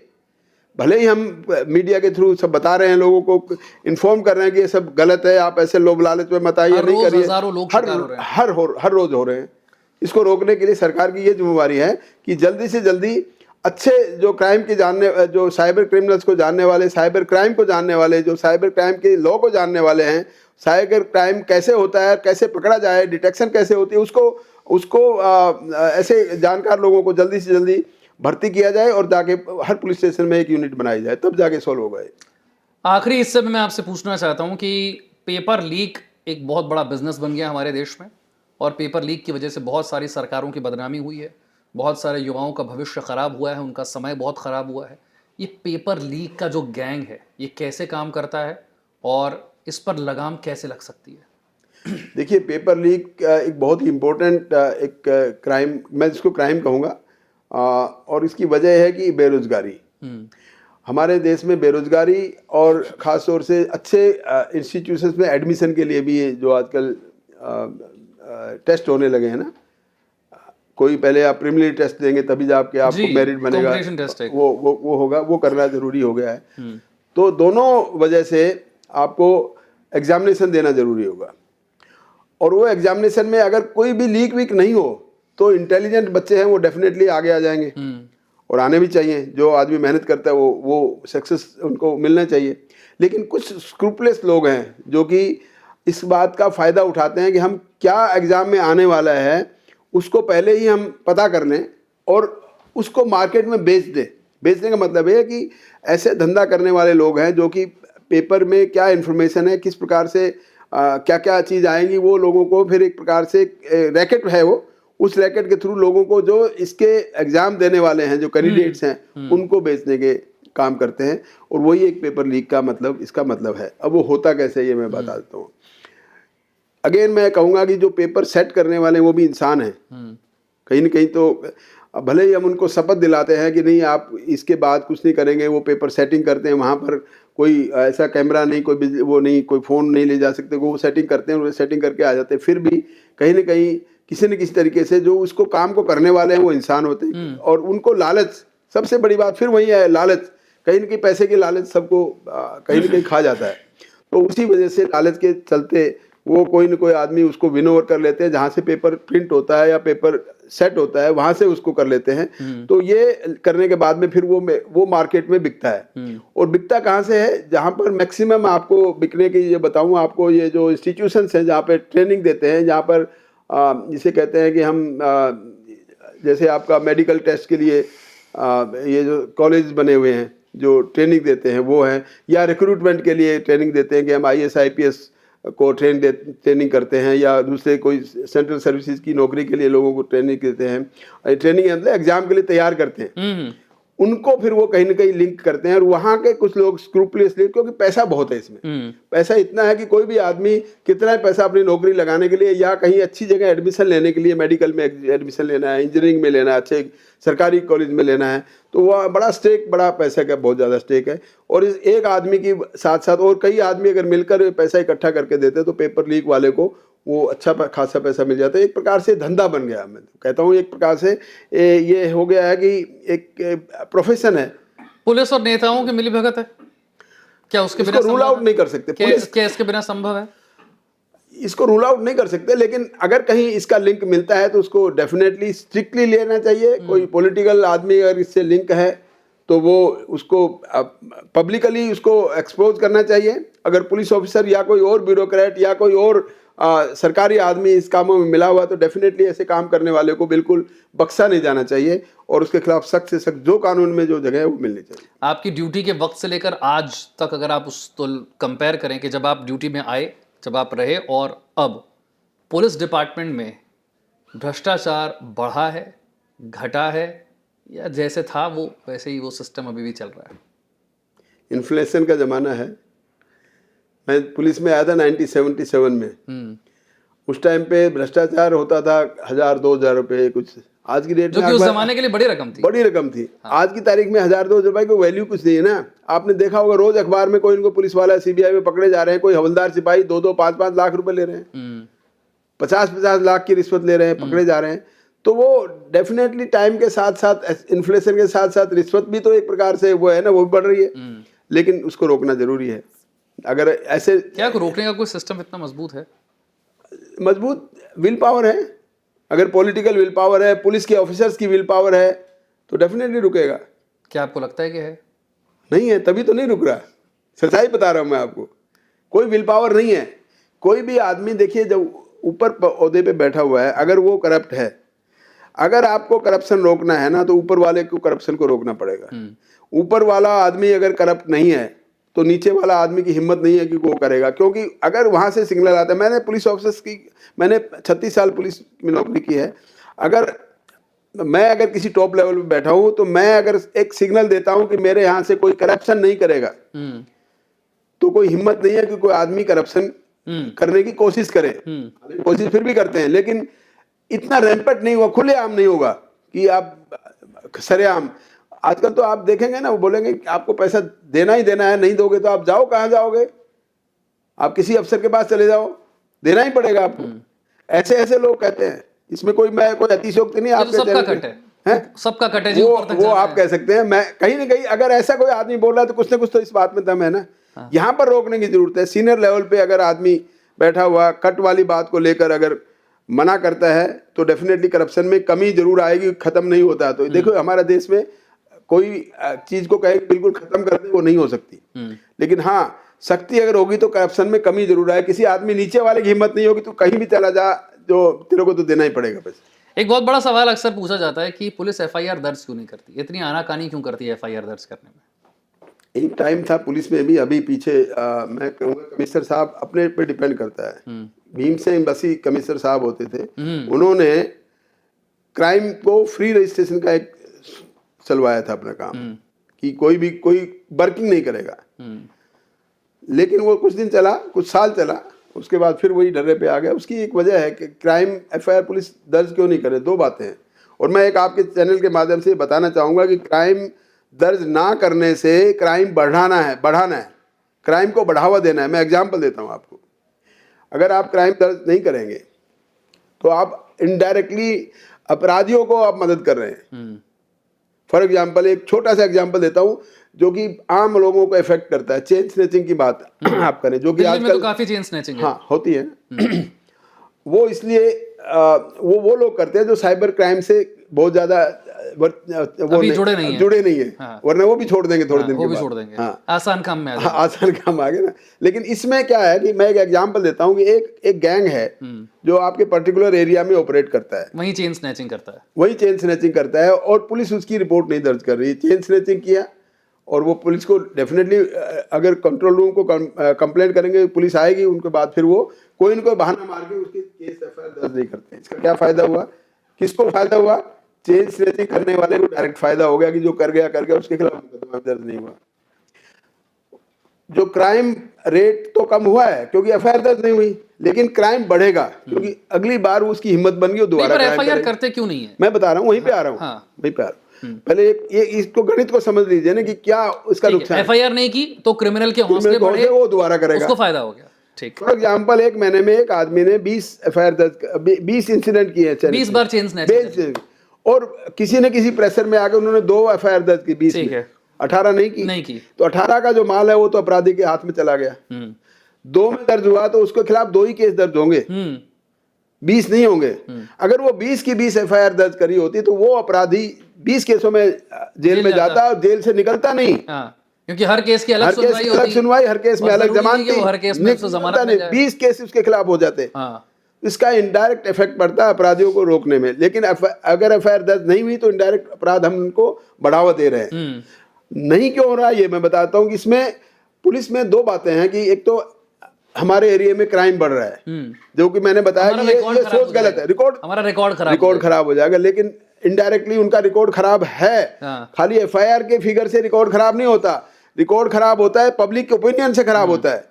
भले ही हम मीडिया के थ्रू सब बता रहे हैं, लोगों को इन्फॉर्म कर रहे हैं कि ये सब गलत है, आप ऐसे लोभ लालच में मत आइए, नहीं करिए, हर रोज हो रहे हैं। इसको रोकने के लिए सरकार की ये जिम्मेवारी है कि जल्दी से जल्दी अच्छे जो क्राइम के जो साइबर क्रिमिनल्स को जानने वाले, साइबर क्राइम को जानने वाले, जो साइबर क्राइम के लॉ को जानने वाले हैं, साइबर क्राइम कैसे होता है, कैसे पकड़ा जाए, डिटेक्शन कैसे होती है, उसको ऐसे जानकार लोगों को जल्दी से जल्दी भर्ती किया जाए और जाके हर पुलिस स्टेशन में एक यूनिट बनाई जाए, तब जाके सॉल्व होगा।
आखिरी हिस्से में मैं आपसे पूछना चाहता हूं कि पेपर लीक एक बहुत बड़ा बिजनेस बन गया हमारे देश में, और पेपर लीक की वजह से बहुत सारी सरकारों की बदनामी हुई है, बहुत सारे युवाओं का भविष्य खराब हुआ है, उनका समय बहुत खराब हुआ है। ये पेपर लीक का जो गैंग है, ये कैसे काम करता है और इस पर लगाम कैसे लग सकती है?
देखिए, पेपर लीक एक बहुत ही इम्पोर्टेंट एक क्राइम, मैं इसको क्राइम कहूँगा, और इसकी वजह है कि बेरोजगारी। हमारे देश में बेरोजगारी, और ख़ास तौर से अच्छे इंस्टीट्यूशंस में एडमिशन के लिए भी जो आजकल टेस्ट होने लगे हैं ना, कोई पहले आप प्रीलिमिनरी टेस्ट देंगे तभी जाके आपको मेरिट बनेगा, वो होगा, वो करना ज़रूरी हो गया है। तो दोनों वजह से आपको एग्जामिनेशन देना ज़रूरी होगा, और वो एग्जामिनेशन में अगर कोई भी लीक वीक नहीं हो तो इंटेलिजेंट बच्चे हैं वो डेफिनेटली आगे आ जाएंगे, और आने भी चाहिए। जो आदमी मेहनत करता है वो सक्सेस उनको मिलना चाहिए। लेकिन कुछ स्क्रूपलेस लोग हैं जो कि इस बात का फ़ायदा उठाते हैं कि हम क्या एग्ज़ाम में आने वाला है उसको पहले ही हम पता कर लें और उसको मार्केट में बेच दें। बेचने का मतलब है कि ऐसे धंधा करने वाले लोग हैं जो कि पेपर में क्या इन्फॉर्मेशन है, किस प्रकार से क्या क्या चीज़ आएंगी, वो लोगों को फिर एक प्रकार से रैकेट है, वो उस रैकेट के थ्रू लोगों को जो इसके एग्ज़ाम देने वाले हैं, जो कैंडिडेट्स हैं, उनको बेचने के काम करते हैं। और वही एक पेपर लीक का मतलब, इसका मतलब है। अब वो होता कैसे ये मैं बता देता हूँ। अगेन मैं कहूँगा कि जो पेपर सेट करने वाले हैं वो भी इंसान हैं। कहीं ना कहीं तो भले ही हम उनको शपथ दिलाते हैं कि नहीं आप इसके बाद कुछ नहीं करेंगे, वो पेपर सेटिंग करते हैं, वहाँ पर कोई ऐसा कैमरा नहीं, कोई वो नहीं, कोई फ़ोन नहीं ले जा सकते, वो सेटिंग करते हैं, वो सेटिंग करके आ जाते हैं। फिर भी कहीं ना कहीं किसी न किसी तरीके से जो उसको काम को करने वाले हैं वो इंसान होते हैं, और उनको लालच, सबसे बड़ी बात फिर वही है, लालच। कहीं ना कहीं पैसे की लालच सबको कहीं ना कहीं खा जाता है। तो उसी वजह से लालच के चलते वो कोई न कोई आदमी उसको विन ओवर कर लेते हैं, जहाँ से पेपर प्रिंट होता है या पेपर सेट होता है वहाँ से उसको कर लेते हैं। तो ये करने के बाद में फिर वो मार्केट में बिकता है। और बिकता कहाँ से है? जहाँ पर मैक्सिमम आपको बिकने की, ये बताऊँ आपको, ये जो इंस्टीट्यूशंस हैं जहाँ पर ट्रेनिंग देते हैं, जहाँ पर जिसे कहते हैं कि हम जैसे आपका मेडिकल टेस्ट के लिए ये जो कॉलेज बने हुए हैं जो ट्रेनिंग देते हैं वो हैं, या रिक्रूटमेंट के लिए ट्रेनिंग देते हैं कि हम IAS IPS को ट्रेनिंग करते हैं, या दूसरे कोई सेंट्रल सर्विसेज की नौकरी के लिए लोगों को ट्रेनिंग देते हैं। ट्रेनिंग मतलब एग्जाम के लिए तैयार करते हैं। उनको फिर वो कहीं ना कहीं लिंक करते हैं, और वहाँ के कुछ लोग स्क्रूपलेसली, क्योंकि पैसा बहुत है इसमें, पैसा इतना है कि कोई भी आदमी कितना पैसा अपनी नौकरी लगाने के लिए या कहीं अच्छी जगह एडमिशन लेने के लिए, मेडिकल में एडमिशन लेना है, इंजीनियरिंग में लेना है, अच्छे सरकारी कॉलेज में लेना है, तो वह बड़ा पैसा का बहुत ज़्यादा स्टेक है। और इस एक आदमी की साथ साथ और कई आदमी अगर मिलकर पैसा इकट्ठा करके देते तो पेपर लीक वाले को वो अच्छा खासा पैसा मिल जाता है। एक प्रकार से धंधा बन गया। मैं कहता हूँ एक प्रकार से ये हो गया है कि एक प्रोफेशन है।
पुलिस और नेताओं की मिलीभगत है क्या? उसके बिना
रूल आउट नहीं कर सकते।
क्या इसके बिना संभव है?
इसको रूल आउट नहीं कर सकते, लेकिन अगर कहीं इसका लिंक मिलता है तो उसको डेफिनेटली स्ट्रिक्टली लेना चाहिए। कोई पॉलिटिकल आदमी अगर इससे लिंक है तो वो उसको पब्लिकली उसको एक्सपोज करना चाहिए। अगर पुलिस ऑफिसर या कोई और ब्यूरोक्रेट या कोई और सरकारी आदमी इस कामों में मिला हुआ तो डेफिनेटली ऐसे काम करने वाले को बिल्कुल बख्शा नहीं जाना चाहिए, और उसके खिलाफ सख्त से सख्त जो कानून में जो जगह है वो मिलनी चाहिए।
आपकी ड्यूटी के वक्त से लेकर आज तक अगर आप उस तो कंपेयर करें कि जब आप ड्यूटी में आए, जब आप रहे, और अब पुलिस डिपार्टमेंट में भ्रष्टाचार बढ़ा है, घटा है, या जैसे था वो वैसे ही वो सिस्टम अभी भी चल रहा है?
इन्फ्लेशन का ज़माना है। मैं पुलिस में आया था 1977 में। उस टाइम पे भ्रष्टाचार होता था 1000-2000 रुपये कुछ। आज की डेट
जो कि उस जमाने के लिए बड़ी रकम थी।
बड़ी रकम थी। हाँ। आज की तारीख में 1000-2000 रुपये की वैल्यू कुछ नहीं है ना। आपने देखा होगा रोज अखबार में कोई इनको पुलिस वाला सीबीआई में पकड़े जा रहे हैं, कोई हवलदार सिपाही 2-2 5-5 लाख रुपए ले रहे हैं, 50-50 लाख की रिश्वत ले रहे हैं, पकड़े जा रहे हैं। तो वो डेफिनेटली टाइम के साथ साथ, इन्फ्लेशन के साथ साथ रिश्वत भी तो एक प्रकार से वो है ना, वो भी बढ़ रही है, लेकिन उसको रोकना जरूरी है। अगर ऐसे
क्या रोकने का कोई सिस्टम इतना मजबूत है?
मजबूत विल पावर है, अगर पॉलिटिकल विल पावर है, पुलिस के ऑफिसर्स की विल पावर है, तो डेफिनेटली रुकेगा।
क्या आपको लगता है कि है?
नहीं है, तभी तो नहीं रुक रहा। सच्चाई बता रहा हूं मैं आपको, कोई विल पावर नहीं है। कोई भी आदमी देखिए, जब ऊपर ओहदे पे बैठा हुआ है, अगर वो करप्ट है, अगर आपको करप्शन रोकना है ना, तो ऊपर वाले को करप्शन को रोकना पड़ेगा। ऊपर वाला आदमी अगर करप्ट नहीं है, तो नीचे वाला आदमी की हिम्मत नहीं है कि वो करेगा, क्योंकि अगर वहां से सिग्नल आता है, मैंने पुलिस ऑफिसर्स की, मैंने 36 साल पुलिस में नौकरी की है, मैं अगर किसी टॉप लेवल पे बैठा हूं, तो मैं अगर एक सिग्नल देता हूं कि मेरे यहाँ से कोई करप्शन नहीं करेगा, तो कोई हिम्मत नहीं है कि कोई आदमी करप्शन करने की कोशिश करे। कोशिश फिर भी करते हैं, लेकिन इतना रैंपेट नहीं हुआ, खुलेआम नहीं होगा कि आप सरेआम। आजकल तो आप देखेंगे ना, वो बोलेंगे कि आपको पैसा देना ही देना है, नहीं दोगे तो आप जाओ, कहाँ जाओगे? आप किसी अफसर के पास चले जाओ, देना ही पड़ेगा आपको। ऐसे ऐसे लोग कहते हैं, इसमें कोई अतिशयोक्ति नहीं। आपके
सबका कट है, सबका कट है जी, ऊपर तक
वो आप कह सकते हैं। मैं कहीं ना कहीं अगर ऐसा कोई आदमी बोल रहा है, तो कुछ ना कुछ तो इस बात में दम है ना। यहाँ पर रोकने की जरूरत है। सीनियर लेवल पे अगर आदमी बैठा हुआ कट वाली बात को लेकर अगर मना करता है, तो डेफिनेटली करप्शन में कमी जरूर आएगी, खत्म नहीं होता। तो देखो, हमारे देश में कोई चीज को कहे बिल्कुल खत्म कर दे, वो नहीं हो सकती, लेकिन हाँ, शक्ति अगर होगी तो करप्शन में कमी जरूर आए। किसी आदमी नीचे वाले की हिम्मत नहीं होगी, तो कहीं भी चला जा, जो तेरे को तो देना ही पड़ेगा पैसे।
एक बहुत बड़ा सवाल अक्सर पूछा जाता है कि पुलिस एफआईआर दर्ज क्यों नहीं करती, इतनी आनाकानी क्यों करती है एफआईआर दर्ज करने में?
एक टाइम था पुलिस में भी, अभी पीछे मैं कहूँगा कमिश्नर साहब अपने पे डिपेंड करता है। भीम से बसी कमिश्नर साहब होते थे, उन्होंने क्राइम को फ्री रजिस्ट्रेशन का एक चलवाया था अपना काम, कि कोई वर्किंग नहीं करेगा। लेकिन वो कुछ दिन चला, कुछ साल चला, उसके बाद फिर वही ढर्रे पे आ गया। उसकी एक वजह है कि क्राइम एफआईआर पुलिस दर्ज क्यों नहीं करे। दो बातें हैं, और मैं एक आपके चैनल के माध्यम से बताना चाहूँगा कि क्राइम दर्ज ना करने से क्राइम बढ़ाना है, क्राइम को बढ़ावा देना है। मैं एग्जाम्पल देता हूँ आपको। अगर आप क्राइम दर्ज नहीं करेंगे, तो आप इनडायरेक्टली अपराधियों को आप मदद कर रहे हैं। फॉर एग्जाम्पल, एक छोटा सा एग्जाम्पल देता हूँ जो कि आम लोगों को इफेक्ट करता है। चेन स्नैचिंग की बात आप करें, जो कि आजकल
तो काफी चेन स्नैचिंग
हाँ होती है। वो इसलिए वो लोग करते हैं जो साइबर क्राइम से बहुत ज्यादा वो जुड़े नहीं है। हाँ। वरना वो भी छोड़ देंगे थोड़े दिन के बाद।
छोड़ देंगे।
हाँ।
आसान काम में
आसान काम आ गया ना। लेकिन इसमें क्या है कि मैं एक एग्जांपल देता हूँ कि एक गैंग है जो आपके पर्टिकुलर एरिया में ऑपरेट करता है,
वही चेन स्नैचिंग करता है, और पुलिस उसकी रिपोर्ट नहीं दर्ज कर रही। चेन स्नैचिंग किया, और वो पुलिस को डेफिनेटली अगर कंट्रोल रूम को कंप्लेंट करेंगे, पुलिस आएगी, उनके बाद फिर वो कोई न कोई बहाना मार के उसके केस एफआईआर दर्ज नहीं करते। इसका क्या फायदा हुआ? किसको फायदा हुआ? चेन स्नैचिंग करने वाले को डायरेक्ट फायदा हो गया कि जो कर गया उसके खिलाफ मुकदमा दर्ज नहीं हुआ। जो क्राइम रेट तो कम हुआ है क्योंकि एफआईआर दर्ज नहीं हुई, लेकिन क्राइम बढ़ेगा क्योंकि अगली बार उसकी हिम्मत बन गई, दोबारा एफआईआर करते क्यों नहीं है?
मैं बता रहा हूँ, वहीं पे आ रहा हूँ। वहीं पे आ रहा हूँ। पहले ये इसको गणित को समझ लीजिए ना कि क्या उसका नुकसान।
एफआईआर नहीं की तो क्रिमिनल के हौसले बढ़े,
वो दोबारा करेगा,
उसको फायदा हो गया। ठीक।
फॉर एग्जांपल, एक महीने में एक आदमी ने 20 एफआईआर दर्ज, 20 इंसिडेंट किए हैं,
20 बार चेन स्नैचिंग,
और किसी न किसी प्रेशर में आके उन्होंने 2 एफआईआर दर्ज की 20 में, 18 नहीं की। तो 18 का जो माल है वो तो अपराधी के हाथ में चला गया। 2 में दर्ज हुआ तो उसके खिलाफ 2 ही केस दर्ज होंगे, 20 नहीं होंगे। अगर वो 20 की 20 एफआईआर दर्ज करी होती तो वो अपराधी 20 केसों में जेल में जाता और जेल से निकलता नहीं।
क्योंकि हर केस की अलग
सुनवाई, हर केस में अलग जमानत,
हर केस में
20 केस उसके खिलाफ हो जाते। इसका इनडायरेक्ट इफेक्ट पड़ता है अपराधियों को रोकने में। लेकिन अगर एफआईआर दर्ज नहीं हुई तो इनडायरेक्ट अपराध हम उनको बढ़ावा दे रहे हैं। नहीं क्यों हो रहा है ये मैं बताता हूँ। इसमें पुलिस में 2 बातें हैं कि एक तो हमारे एरिया में क्राइम बढ़ रहा है, जो कि मैंने बताया कि ये सोच गलत है। रिकॉर्ड खराब हो जाएगा, लेकिन इनडायरेक्टली उनका रिकॉर्ड खराब है। खाली एफआईआर के फिगर से रिकॉर्ड खराब नहीं होता, रिकॉर्ड खराब होता है पब्लिक के ओपिनियन से खराब होता है।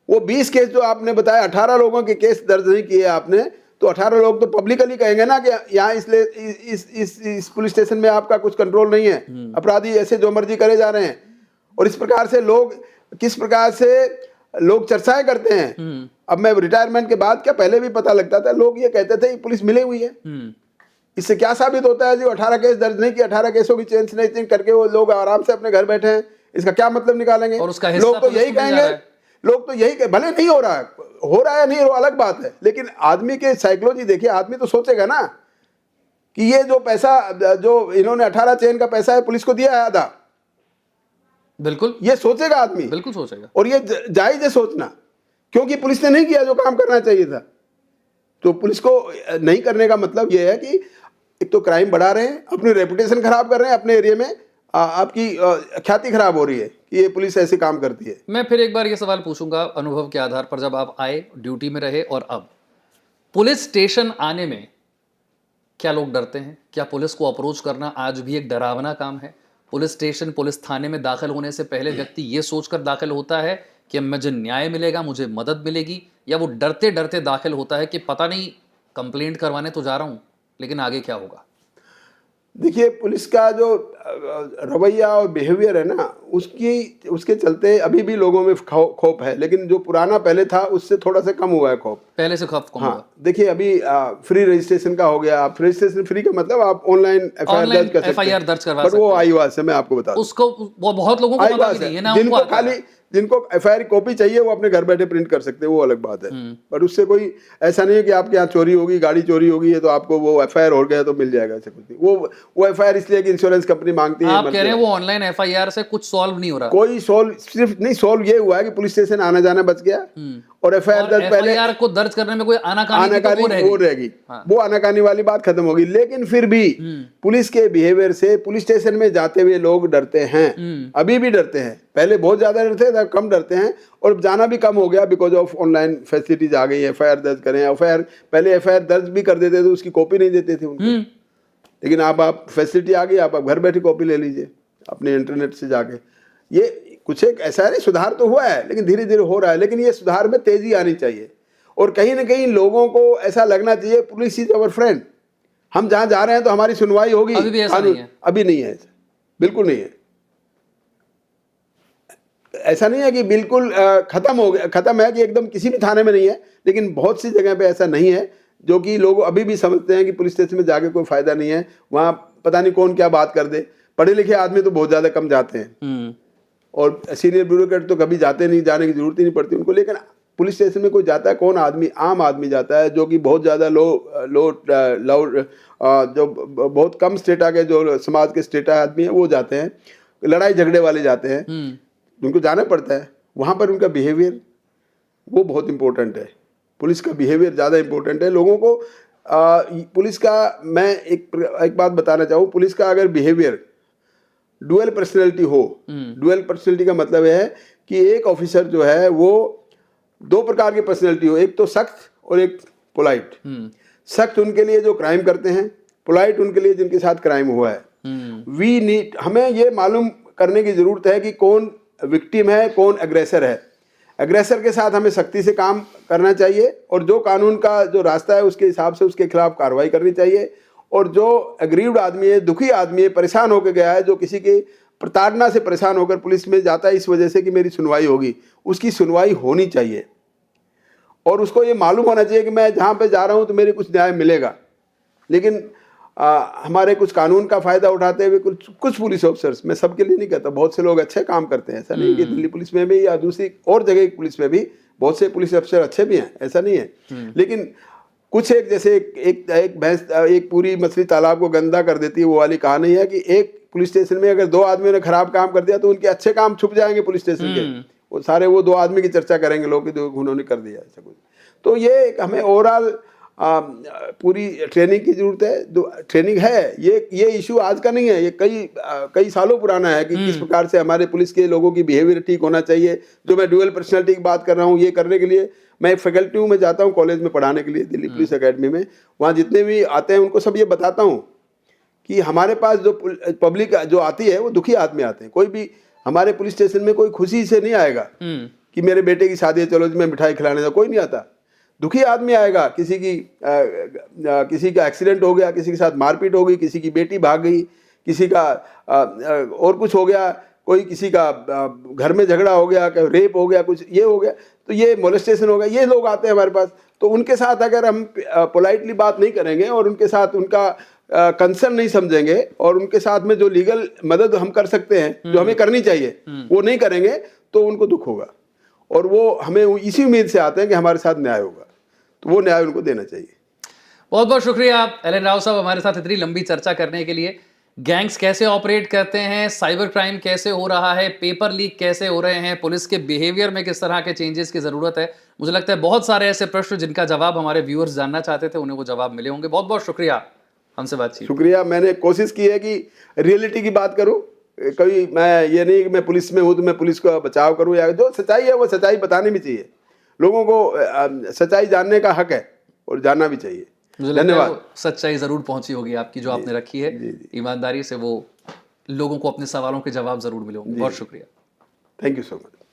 वो 20 केस जो आपने बताया, 18 लोगों के केस दर्ज नहीं किए आपने, तो 18 लोग तो पब्लिकली कहेंगे ना कि यहाँ इसलिए इस पुलिस स्टेशन में आपका कुछ कंट्रोल नहीं है, अपराधी ऐसे जो मर्जी करे जा रहे हैं। और इस प्रकार से लोग किस प्रकार से लोग चर्चाएं करते हैं। अब मैं रिटायरमेंट के बाद क्या पहले भी पता लगता था, लोग ये कहते थे पुलिस मिली हुई है। इससे क्या साबित होता है? जो 18 केस दर्ज नहीं किए, 18 केसों की चेंज स्नैचिंग करके वो लोग आराम से अपने घर बैठे हैं, इसका क्या मतलब निकालेंगे?
और उसका हिस्सा
लोग तो यही कहेंगे, लोग तो यही भले नहीं हो रहा है नहीं हो, अलग बात है, लेकिन आदमी के साइकोलॉजी देखिए, आदमी तो सोचेगा ना कि ये जो पैसा जो इन्होंने 18 चेन का पैसा है पुलिस को दिया है आधा,
बिल्कुल
ये सोचेगा आदमी,
बिल्कुल सोचेगा।
और ये जायज है सोचना, क्योंकि पुलिस ने नहीं किया जो काम करना चाहिए था। तो पुलिस को नहीं करने का मतलब ये है कि एक तो क्राइम बढ़ा रहे हैं, अपनी रेपुटेशन खराब कर रहे हैं, अपने एरिया में आपकी ख्याति खराब हो रही है कि ये पुलिस ऐसे काम करती है।
मैं फिर एक बार ये सवाल पूछूंगा अनुभव के आधार पर, जब आप आए, ड्यूटी में रहे और अब पुलिस स्टेशन आने में क्या लोग डरते हैं? क्या पुलिस को अप्रोच करना आज भी एक डरावना काम है? पुलिस स्टेशन, पुलिस थाने में दाखिल होने से पहले व्यक्ति ये सोचकर दाखिल होता है कि मुझे न्याय मिलेगा, मुझे मदद मिलेगी, या वो डरते डरते दाखिल होता है कि पता नहीं कंप्लेंट करवाने तो जा रहा हूं लेकिन आगे क्या होगा?
देखिए, पुलिस का जो रवैया और बिहेवियर है ना, उसके चलते अभी भी लोगों में खौफ है, लेकिन जो पुराना पहले था उससे थोड़ा सा कम हुआ है खौफ,
पहले से खौफ कम हुआ।
हाँ, देखिए अभी फ्री रजिस्ट्रेशन का हो गया। फ्री रजिस्ट्रेशन, फ्री का मतलब आप ऑनलाइन एफआईआर दर्ज कर सकते हैं,
दर्ज करवा
बट
सकते
वो
हैं।
आईवास से मैं आपको बता दूं,
उसको वो बहुत लोगों को पता भी नहीं है ना,
जिनको खाली जिनको एफआईआर कॉपी चाहिए वो अपने घर बैठे प्रिंट कर सकते हैं, वो अलग बात है। पर उससे कोई ऐसा नहीं है कि आपके यहाँ चोरी होगी, गाड़ी चोरी होगी है तो आपको वो एफआईआर हो गया तो मिल जाएगा, ऐसा कुछ नहीं। वो एफआईआर इसलिए कि इंश्योरेंस कंपनी मांगती है।
आप कह रहे हैं वो ऑनलाइन एफआईआर से कुछ सॉल्व नहीं हो रहा?
कोई सॉल्व सिर्फ नहीं, सॉल्व ये हुआ है कि पुलिस स्टेशन आना जाना बच गया और एफआईआर दर्ज पहले
एफआईआर को दर्ज करने में कोई आनाकानी
वो रहेगी, वो आनाकानी वाली बात खत्म होगी। लेकिन फिर भी पुलिस के बिहेवियर से पुलिस स्टेशन में जाते हुए लोग डरते हैं, अभी भी डरते हैं। पहले बहुत ज्यादा डरते थे, कम डरते हैं, और जाना भी कम हो गया बिकॉज ऑफ ऑनलाइन फैसिलिटीज आ गई है। एफआईआर दर्ज करें, एफआईआर पहले एफआईआर दर्ज भी कर देते थे, उसकी कॉपी नहीं देते थे उनको, लेकिन आप फैसिलिटी आ गई, आप घर बैठे कॉपी ले लीजिए अपने इंटरनेट से जाके। ये कुछ एक ऐसा नहीं, सुधार तो हुआ है लेकिन धीरे धीरे हो रहा है, लेकिन ये सुधार में तेजी आनी चाहिए। और कहीं ना कहीं लोगों को ऐसा लगना चाहिए पुलिस इज अवर फ्रेंड, हम जहां जा रहे हैं तो हमारी सुनवाई होगी।
अभी भी ऐसा नहीं है?
अभी नहीं है ऐसा, बिल्कुल नहीं है। ऐसा नहीं है कि बिल्कुल खत्म हो गया, खत्म है कि एकदम किसी भी थाने में नहीं है, लेकिन बहुत सी जगह पे ऐसा नहीं है, जो कि लोग अभी भी समझते हैं कि पुलिस स्टेशन में जाके कोई फायदा नहीं है, वहां पता नहीं कौन क्या बात कर दे। पढ़े लिखे आदमी तो बहुत ज्यादा कम जाते हैं, और सीनियर ब्यूरोक्रेट तो कभी जाते नहीं, जाने की जरूरत ही नहीं पड़ती उनको। लेकिन पुलिस स्टेशन में कोई जाता है, कौन आदमी, आम आदमी जाता है, जो कि बहुत ज़्यादा जो बहुत कम स्टेटा के, जो समाज के स्टेटा आदमी है वो जाते हैं, लड़ाई झगड़े वाले जाते हैं, उनको जाना पड़ता है। वहाँ पर उनका बिहेवियर वो बहुत इंपॉर्टेंट है, पुलिस का बिहेवियर ज़्यादा इंपॉर्टेंट है। लोगों को पुलिस का, मैं एक बात बताना चाहूँ, पुलिस का अगर बिहेवियर डुअल पर्सनैलिटी हो, डुअल पर्सनैलिटी का मतलब है कि एक ऑफिसर जो है वो दो प्रकार की पर्सनैलिटी हो, एक तो सख्त और एक पोलाइट। सख्त उनके लिए जो क्राइम करते हैं, पोलाइट उनके लिए जिनके साथ क्राइम हुआ है। वी नीड, हमें ये मालूम करने की जरूरत है कि कौन विक्टिम है, कौन एग्रेसर है। एग्रेसर के साथ हमें सख्ती से काम करना चाहिए, और जो कानून का जो रास्ता है उसके हिसाब से उसके खिलाफ कार्रवाई करनी चाहिए। और जो एग्रीव्ड आदमी है, दुखी आदमी है, परेशान होकर गया है, जो किसी की प्रताड़ना से परेशान होकर पुलिस में जाता है इस वजह से कि मेरी सुनवाई होगी, उसकी सुनवाई होनी चाहिए। और उसको ये मालूम होना चाहिए कि मैं जहाँ पे जा रहा हूँ तो मेरे कुछ न्याय मिलेगा। लेकिन हमारे कुछ कानून का फ़ायदा उठाते हुए कुछ पुलिस ऑफिसर्स, मैं सबके लिए नहीं कहता, बहुत से लोग अच्छे काम करते हैं, ऐसा नहीं कि दिल्ली पुलिस में भी या दूसरी और जगह की पुलिस में भी बहुत से पुलिस अफसर अच्छे भी हैं, ऐसा नहीं है। लेकिन कुछ एक, जैसे एक भैंस एक पूरी मछली तालाब को गंदा कर देती है, वो वाली कहानी है कि एक पुलिस स्टेशन में अगर दो आदमियों ने खराब काम कर दिया तो उनके अच्छे काम छुप जाएंगे पुलिस स्टेशन के, वो सारे वो दो आदमी की चर्चा करेंगे लोग कि जो उन्होंने कर दिया ऐसा कुछ। तो ये हमें ओवरऑल पूरी ट्रेनिंग की जरूरत है। ट्रेनिंग है, ये इशू आज का नहीं है, ये कई सालों पुराना है कि किस प्रकार से हमारे पुलिस के लोगों की बिहेवियर ठीक होना चाहिए। जो मैं ड्यूअल पर्सनैलिटी की बात कर रहा हूँ, ये करने के लिए मैं एक फैकल्टी हूँ, मैं जाता हूँ कॉलेज में पढ़ाने के लिए दिल्ली पुलिस एकेडमी में, वहाँ जितने भी आते हैं उनको सब ये बताता हूँ कि हमारे पास जो पब्लिक जो आती है वो दुखी आदमी आते हैं। कोई भी हमारे पुलिस स्टेशन में कोई खुशी से नहीं आएगा कि मेरे बेटे की शादी है चलो जी मैं मिठाई खिलाने जाऊँ, कोई नहीं आता। दुखी आदमी आएगा, किसी का एक्सीडेंट हो गया, किसी के साथ मारपीट हो गई, किसी की बेटी भाग गई, किसी का और कुछ हो गया, कोई किसी का घर में झगड़ा हो गया, रेप हो गया, कुछ ये हो गया, तो ये मोलेस्टेशन हो गया, ये लोग आते हैं हमारे पास। तो उनके साथ अगर हम पोलाइटली बात नहीं करेंगे और उनके साथ उनका कंसर्न नहीं समझेंगे और उनके साथ में जो लीगल मदद हम कर सकते हैं, जो हमें करनी चाहिए, वो नहीं करेंगे, तो उनको दुख होगा। और वो हमें इसी उम्मीद से आते हैं कि हमारे साथ न्याय होगा, तो वो न्याय उनको देना चाहिए।
बहुत बहुत शुक्रिया आप एलन राव साहब हमारे साथ इतनी लंबी चर्चा करने के लिए। गैंग्स कैसे ऑपरेट करते हैं, साइबर क्राइम कैसे हो रहा है, पेपर लीक कैसे हो रहे हैं, पुलिस के बिहेवियर में किस तरह के चेंजेस की जरूरत है, मुझे लगता है बहुत सारे ऐसे प्रश्न जिनका जवाब हमारे व्यूअर्स जानना चाहते थे, उन्हें वो जवाब मिले होंगे। बहुत बहुत शुक्रिया हमसे बातचीत।
शुक्रिया। मैंने कोशिश की है कि रियलिटी की बात करूं, कभी मैं ये नहीं कि मैं पुलिस में हूं तो मैं पुलिस का बचाव करूं, या जो सच्चाई है वो सच्चाई बतानी भी चाहिए। लोगों को सच्चाई जानने का हक है और जानना भी चाहिए। धन्यवाद।
सच्चाई जरूर पहुंची होगी आपकी जो आपने रखी है, ईमानदारी से वो लोगों को अपने सवालों के जवाब जरूर मिले होंगे। बहुत शुक्रिया।
Thank you so much.